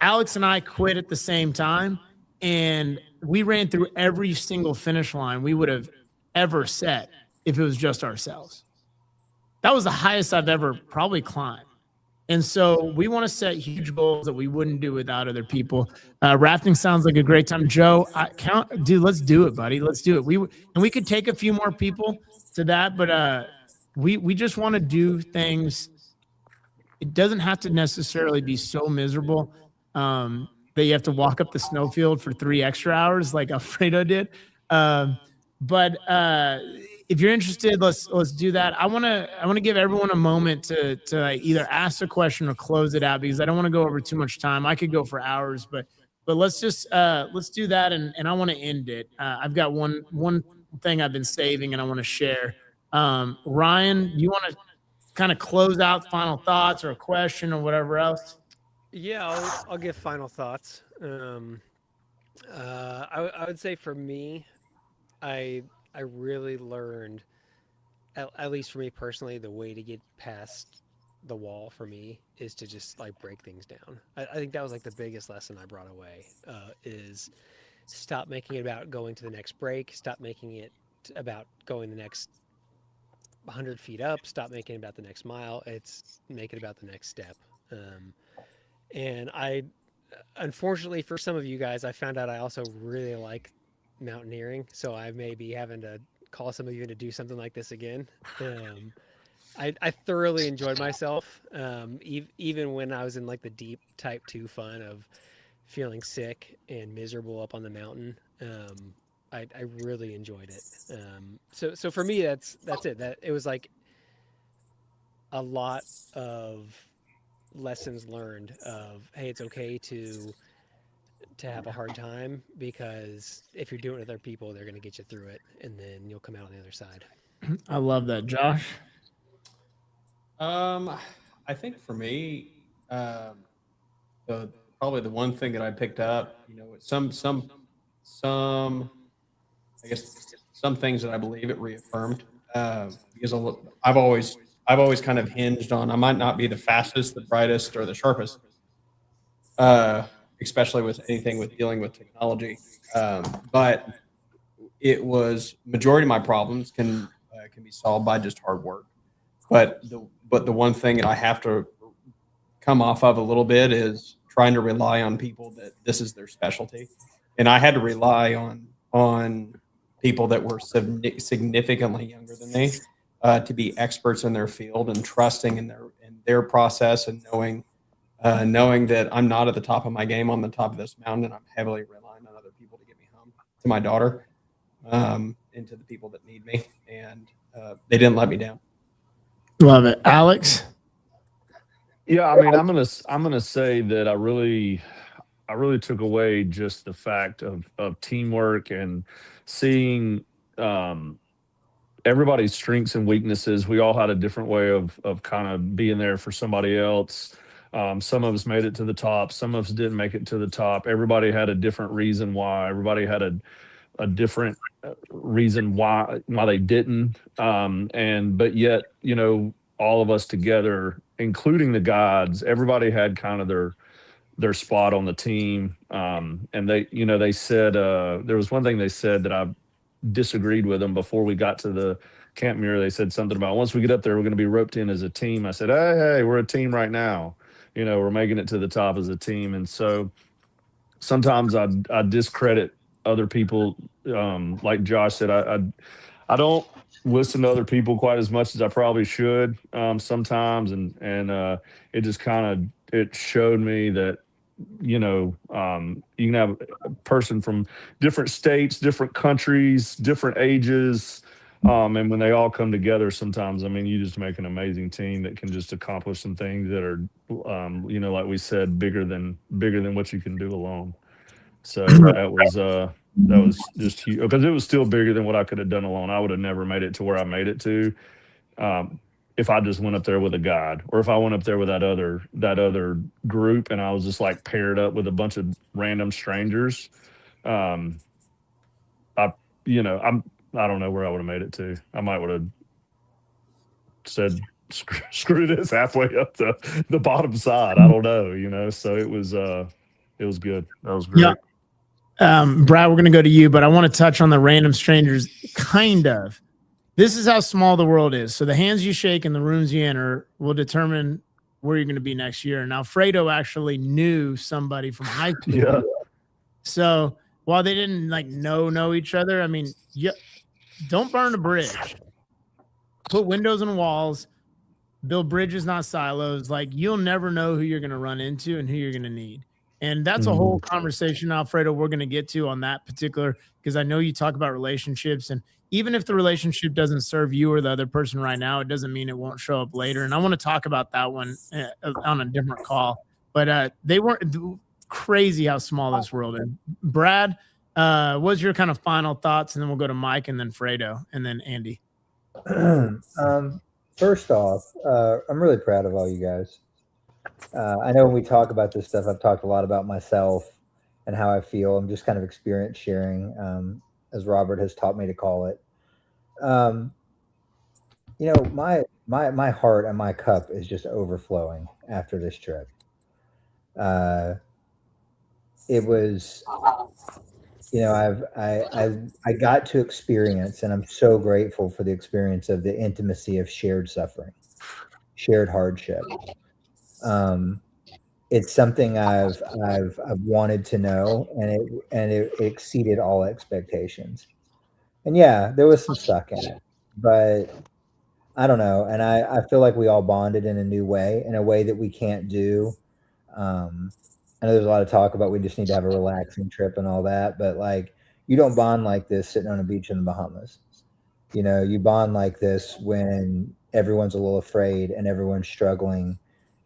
Alex and I quit at the same time, and we ran through every single finish line we would have ever set if it was just ourselves. That was the highest I've ever probably climbed. And so we want to set huge goals that we wouldn't do without other people. Rafting sounds like a great time. Joe, dude, let's do it, buddy. Let's do it. We could take a few more people to that, but we just want to do things. It doesn't have to necessarily be so miserable that you have to walk up the snowfield for 3 extra hours like Alfredo did. But if you're interested, let's do that. I want to give everyone a moment to either ask a question or close it out, because I don't want to go over too much time. I could go for hours, but let's just let's do that, and I want to end it. I've got one thing I've been saving and I want to share. Ryan, you want to kind of close out final thoughts or a question or whatever else? Yeah, I'll give final thoughts. I would say for me, I really learned, at least for me personally, the way to get past the wall for me is to just like break things down. I think that was like the biggest lesson I brought away, is stop making it about going to the next break. Stop making it about going the next 100 feet up. Stop making it about the next mile. Make it about the next step. And unfortunately for some of you guys, I found out I also really like mountaineering, so I may be having to call some of you to do something like this again. I thoroughly enjoyed myself, even when I was in like the deep type 2 fun of feeling sick and miserable up on the mountain. I really enjoyed it. So for me, that's it. That it was like a lot of lessons learned of, hey, it's okay to have a hard time, because if you're doing it with other people, they're going to get you through it, and then you'll come out on the other side. I love that, Josh. I think for me, the probably the one thing that I picked up, some I guess some things that I believe it reaffirmed, because I've always I've always kind of hinged on I might not be the fastest, the brightest, or the sharpest, uh, especially with anything with dealing with technology. But it was majority of my problems can be solved by just hard work. But the one thing that I have to come off of a little bit is trying to rely on people that this is their specialty, and I had to rely on people that were significantly younger than me, to be experts in their field and trusting in their process, and knowing that I'm not at the top of my game on the top of this mountain, and I'm heavily relying on other people to get me home to my daughter, and to the people that need me, and they didn't let me down. Love it, Alex. Yeah, I mean, I'm gonna say that I really took away just the fact of teamwork and seeing um, everybody's strengths and weaknesses. We all had a different way of kind of being there for somebody else. Some of us made it to the top. Some of us didn't make it to the top. Everybody had a different reason why. Everybody had a different reason why they didn't. And but yet, all of us together, including the gods, everybody had kind of their spot on the team. And they said there was one thing they said that I disagreed with them before we got to the camp mirror. They said something about once we get up there, we're going to be roped in as a team. I said, hey, we're a team right now. We're making it to the top as a team. And so sometimes I discredit other people. Like Josh said, I don't listen to other people quite as much as I probably should sometimes, and it just kind of it showed me that you can have a person from different states, different countries, different ages. And when they all come together, sometimes, I mean, you just make an amazing team that can just accomplish some things that are, like we said, bigger than what you can do alone. So that was just huge because it was still bigger than what I could have done alone. I would have never made it to where I made it to, um, if I just went up there with a guide, or if I went up there with that other group, and I was just like paired up with a bunch of random strangers. Um, I I don't know where I would have made it to. I might would have said screw this halfway up the bottom side. I don't know. So it was good. That was Yeah. great. Brad, we're going to go to you, but I want to touch on the random strangers. Kind of. This is how small the world is. So the hands you shake and the rooms you enter will determine where you're going to be next year. Now, Fredo actually knew somebody from high school. Yeah. So while they didn't know each other, I mean, don't burn a bridge. Put windows and walls. Build bridges, not silos. Like, you'll never know who you're going to run into and who you're going to need. And that's a whole conversation, Alfredo, we're going to get to on that particular, because I know you talk about relationships. And even if the relationship doesn't serve you or the other person right now, it doesn't mean it won't show up later. And I want to talk about that one on a different call. But they weren't crazy how small this world is. Brad, what's your kind of final thoughts? And then we'll go to Mike and then Fredo and then Andy. First off, I'm really proud of all you guys. I know when we talk about this stuff, I've talked a lot about myself and how I feel. I'm just kind of experience sharing, as Robert has taught me to call it. Um, my heart and my cup is just overflowing after this trip. Uh, it was, I got to experience, and I'm so grateful for the experience of the intimacy of shared suffering, shared hardship. Um, it's something I've wanted to know, and it exceeded all expectations. And yeah, there was some suck in it, but I don't know. And I feel like we all bonded in a new way, in a way that we can't do. Um, I know there's a lot of talk about we just need to have a relaxing trip and all that, but like, you don't bond like this sitting on a beach in the Bahamas. You bond like this when everyone's a little afraid and everyone's struggling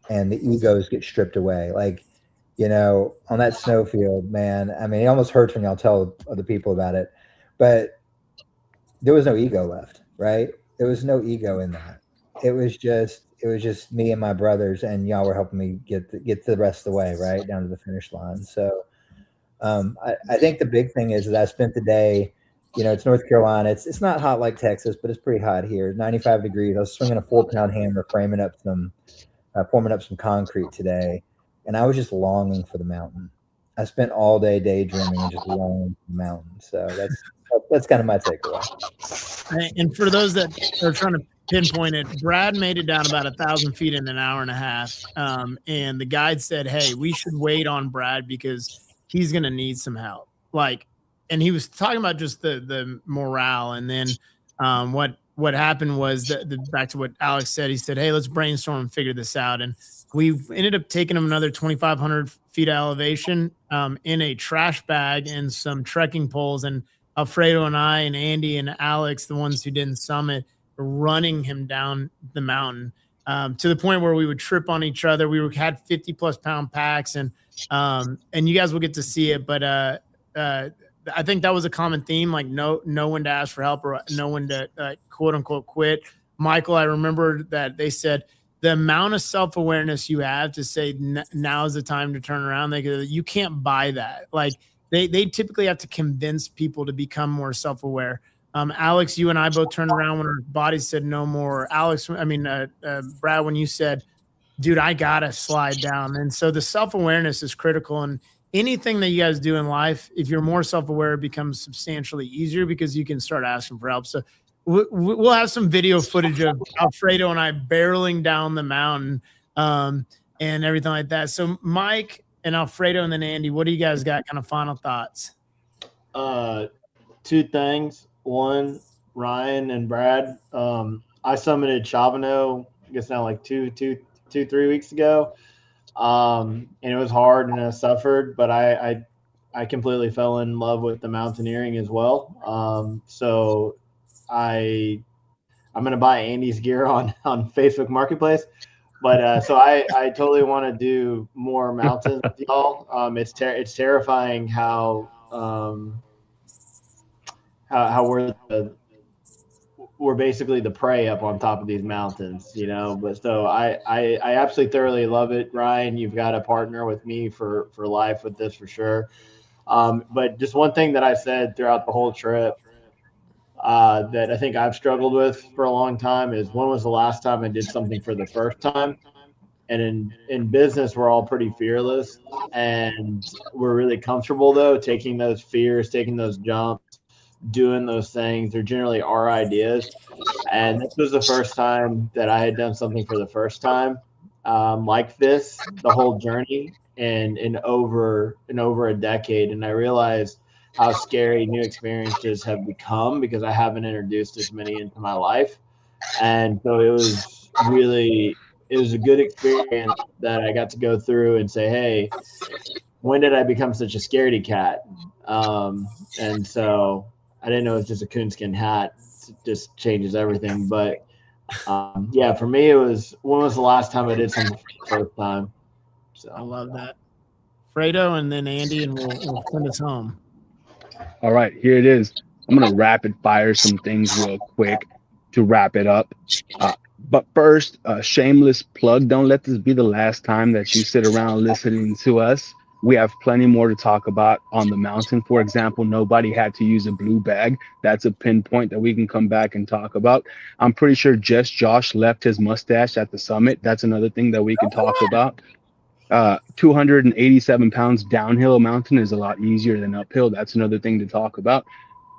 and the egos get stripped away. Like, on that snowfield, man, I mean, it almost hurts when y'all tell other people about it, but there was no ego left, right? There was no ego in that. It was just me and my brothers, and y'all were helping me get to the rest of the way, right down to the finish line. So I think the big thing is that I spent the day, it's North Carolina. It's not hot like Texas, but it's pretty hot here. 95 degrees. I was swinging a 4-pound hammer, forming up some concrete today, and I was just longing for the mountain. I spent all day daydreaming and just longing for the mountain. So that's kind of my takeaway. And for those that are trying to pinpoint it, Brad made it down about 1,000 feet in an hour and a half. And the guide said, "Hey, we should wait on Brad because he's going to need some help." And he was talking about just the morale. And then what happened was back to what Alex said. He said, "Hey, let's brainstorm and figure this out." And we ended up taking him another 2,500 feet of elevation in a trash bag and some trekking poles. And Alfredo and I and Andy and Alex, the ones who didn't summit, running him down the mountain to the point where we would trip on each other. We had 50+ pound packs, and you guys will get to see it. But I think that was a common theme, like no one to ask for help or no one to quote unquote quit. Michael, I remember that they said the amount of self-awareness you have to say now is the time to turn around. You can't buy that. Like they typically have to convince people to become more self-aware. Alex, you and I both turned around when our bodies said no more. Brad, when you said, "Dude, I gotta slide down." And so the self-awareness is critical. And anything that you guys do in life, if you're more self-aware, it becomes substantially easier because you can start asking for help. So we'll have some video footage of Alfredo and I barreling down the mountain and everything like that. So Mike and Alfredo and then Andy, what do you guys got kind of final thoughts? Two things. One, Ryan and Brad. I summited Chavano, I guess now like 3 weeks ago. And it was hard and I suffered, but I completely fell in love with the mountaineering as well. So I'm going to buy Andy's gear on Facebook Marketplace. But so I totally want to do more mountains with y'all. It's terrifying how we're basically the prey up on top of these mountains, But so I absolutely thoroughly love it. Ryan, you've got to partner with me for life with this for sure. But just one thing that I said throughout the whole trip that I think I've struggled with for a long time is when was the last time I did something for the first time? And in business, we're all pretty fearless and we're really comfortable though, taking those fears, taking those jumps, doing those things. They're generally our ideas. And this was the first time that I had done something for the first time like this, the whole journey in over a decade. And I realized how scary new experiences have become because I haven't introduced as many into my life. And so it was a good experience that I got to go through and say, hey, when did I become such a scaredy cat? And so I didn't know it was just a coonskin hat. It just changes everything. But yeah, for me, it was, when was the last time I did something for the first time? So I love that. Fredo and then Andy, and we'll send us home. All right, here it is. I'm going to rapid fire some things real quick to wrap it up. But first, shameless plug. Don't let this be the last time that you sit around listening to us. We have plenty more to talk about on the mountain. For example, nobody had to use a blue bag. That's a pinpoint that we can come back and talk about. I'm pretty sure just Josh left his mustache at the summit. That's another thing that we can talk about. 287 pounds downhill mountain is a lot easier than uphill. That's another thing to talk about.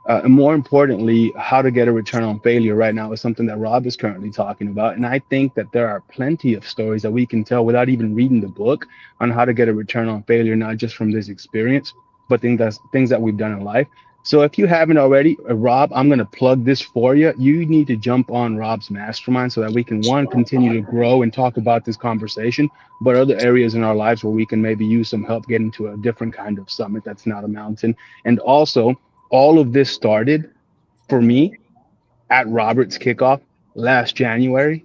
And more importantly, how to get a return on failure right now is something that Rob is currently talking about. And I think that there are plenty of stories that we can tell without even reading the book on how to get a return on failure, not just from this experience, but things that we've done in life. So if you haven't already, Rob, I'm going to plug this for you. You need to jump on Rob's mastermind so that we can, one, continue to grow and talk about this conversation, but other areas in our lives where we can maybe use some help getting to a different kind of summit that's not a mountain. And also, all of this started for me at Robert's kickoff last January.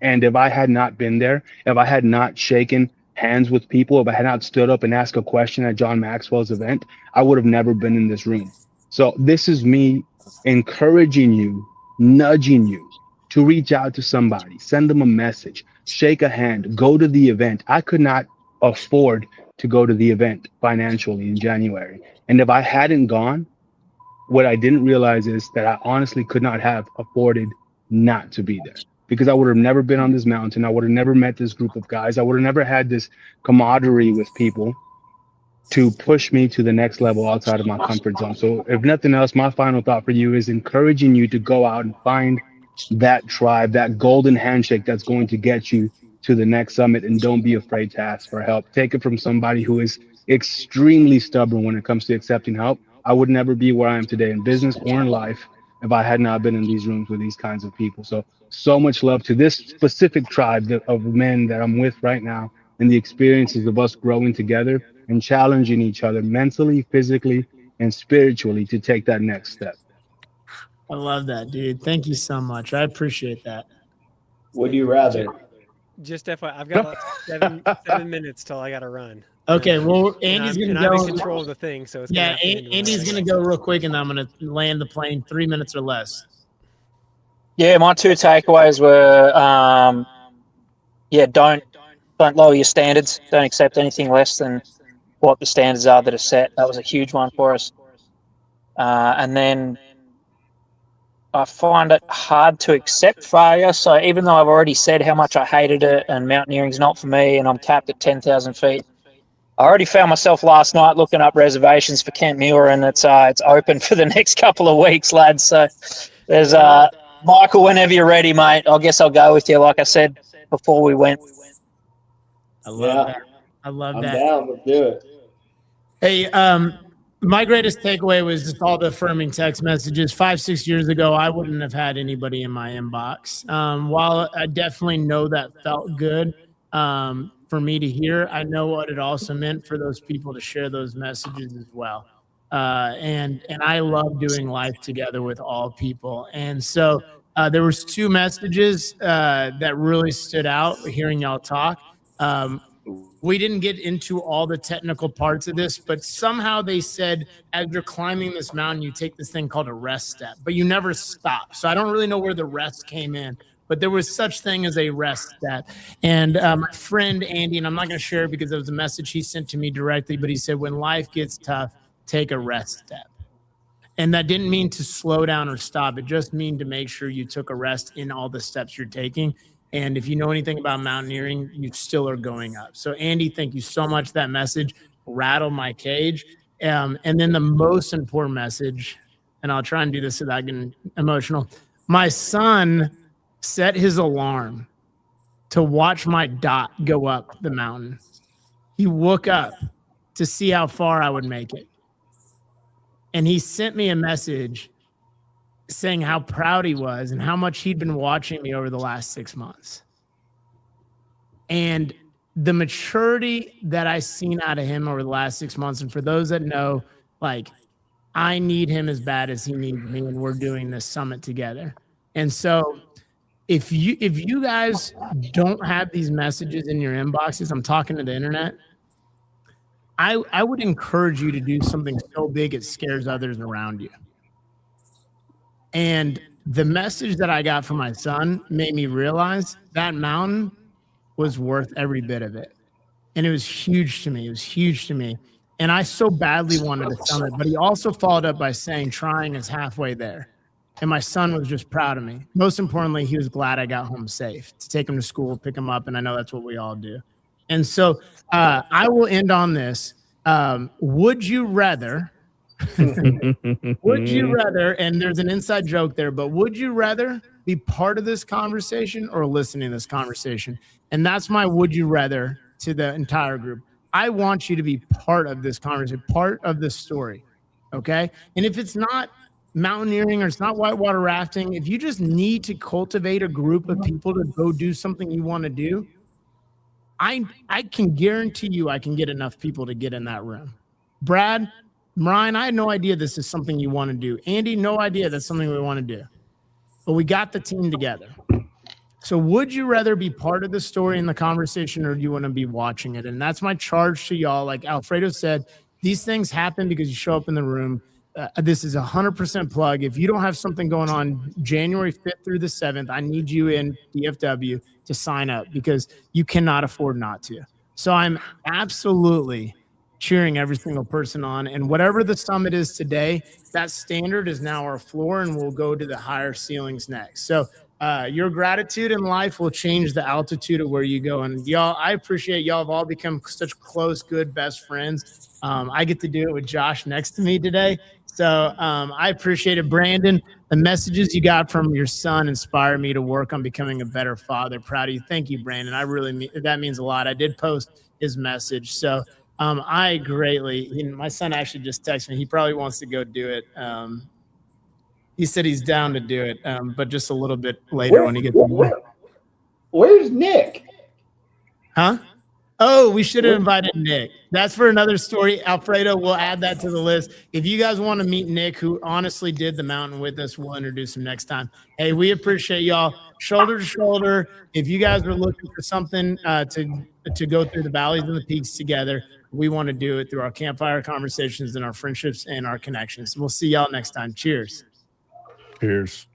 And if I had not been there, if I had not shaken hands with people, if I had not stood up and asked a question at John Maxwell's event, I would have never been in this room. So this is me encouraging you, nudging you to reach out to somebody, send them a message, shake a hand, go to the event. I could not afford to go to the event financially in January. And if I hadn't gone, what I didn't realize is that I honestly could not have afforded not to be there because I would have never been on this mountain. I would have never met this group of guys. I would have never had this camaraderie with people to push me to the next level outside of my comfort zone. So, if nothing else, my final thought for you is encouraging you to go out and find that tribe, that golden handshake that's going to get you to the next summit. And don't be afraid to ask for help. Take it from somebody who is extremely stubborn when it comes to accepting help. I would never be where I am today in business or in life if I had not been in these rooms with these kinds of people. So, so much love to this specific tribe of men that I'm with right now and the experiences of us growing together and challenging each other mentally, physically, and spiritually to take that next step. I love that, dude. Thank you so much. I appreciate that. Would you rather? Just FYI, I've got like 7 minutes till I got to run. Okay, well, Andy's and going to I'm go. in control of the thing, so it's Yeah, gonna Andy's going to go real quick, and I'm going to land the plane 3 minutes or less. Yeah, my two takeaways were, don't lower your standards. Don't accept anything less than what the standards are that are set. That was a huge one for us. And then I find it hard to accept failure. So even though I've already said how much I hated it and mountaineering's not for me and I'm capped at 10,000 feet, I already found myself last night looking up reservations for Camp Muir, and it's open for the next couple of weeks, lads. So there's Michael, whenever you're ready, mate. I guess I'll go with you, like I said before we went. I love that. I love I'm that. down. Let's do it. Hey, my greatest takeaway was just all the affirming text messages. 5-6 years ago, I wouldn't have had anybody in my inbox. While I definitely know that felt good for me to hear, I know what it also meant for those people to share those messages as well. And I love doing life together with all people. And so there was 2 messages that really stood out hearing y'all talk. We didn't get into all the technical parts of this, but somehow they said as you're climbing this mountain, you take this thing called a rest step, but you never stop. So I don't really know where the rest came in, but there was such thing as a rest step. And my friend Andy, and I'm not going to share it because it was a message he sent to me directly, but he said, when life gets tough, take a rest step. And that didn't mean to slow down or stop. It just mean to make sure you took a rest in all the steps you're taking. And if you know anything about mountaineering, you still are going up. So Andy, thank you so much. That message rattled my cage. And then the most important message, and I'll try and do this without getting emotional. My son set his alarm to watch my dot go up the mountain. He woke up to see how far I would make it. And he sent me a message saying how proud he was and how much he'd been watching me over the last 6 months. And the maturity that I seen out of him over the last 6 months, and for those that know, like, I need him as bad as he needs me, and we're doing this summit together. And so if you guys don't have these messages in your inboxes, I'm talking to the internet, I would encourage you to do something so big it scares others around you. And the message that I got from my son made me realize that mountain was worth every bit of it. And it was huge to me. It was huge to me. And I so badly wanted to summit, but he also followed up by saying, trying is halfway there. And my son was just proud of me. Most importantly, he was glad I got home safe to take him to school, pick him up. And I know that's what we all do. And so I will end on this. Would you rather, and there's an inside joke there, but would you rather be part of this conversation or listening to this conversation? And that's my would you rather to the entire group. I want you to be part of this conversation, part of this story. Okay. And if it's not mountaineering or it's not whitewater rafting, if you just need to cultivate a group of people to go do something you want to do, I can guarantee you I can get enough people to get in that room. Brad, Ryan, I had no idea this is something you want to do. Andy, no idea that's something we want to do. But we got the team together. So would you rather be part of the story in the conversation, or do you want to be watching it? And that's my charge to y'all. Like Alfredo said, these things happen because you show up in the room. this is 100% plug. If you don't have something going on January 5th through the 7th, I need you in DFW to sign up because you cannot afford not to. So I'm absolutely cheering every single person on. And whatever the summit is today, that standard is now our floor, and we'll go to the higher ceilings next. So your gratitude in life will change the altitude of where you go. And y'all, I appreciate y'all have all become such close, good, best friends. I get to do it with Josh next to me today. So I appreciate it, Brandon. The messages you got from your son inspired me to work on becoming a better father. Proud of you. Thank you, Brandon. I really mean that means a lot. I did post his message. So I greatly, my son actually just texted me. He probably wants to go do it. He said he's down to do it, but just a little bit later when he gets home. Where's Nick? Huh? Oh, we should have invited Nick. That's for another story. Alfredo, we'll add that to the list. If you guys want to meet Nick, who honestly did the mountain with us, we'll introduce him next time. Hey, we appreciate y'all. Shoulder to shoulder. If you guys are looking for something to go through the valleys and the peaks together, we want to do it through our campfire conversations and our friendships and our connections. We'll see y'all next time. Cheers. Cheers.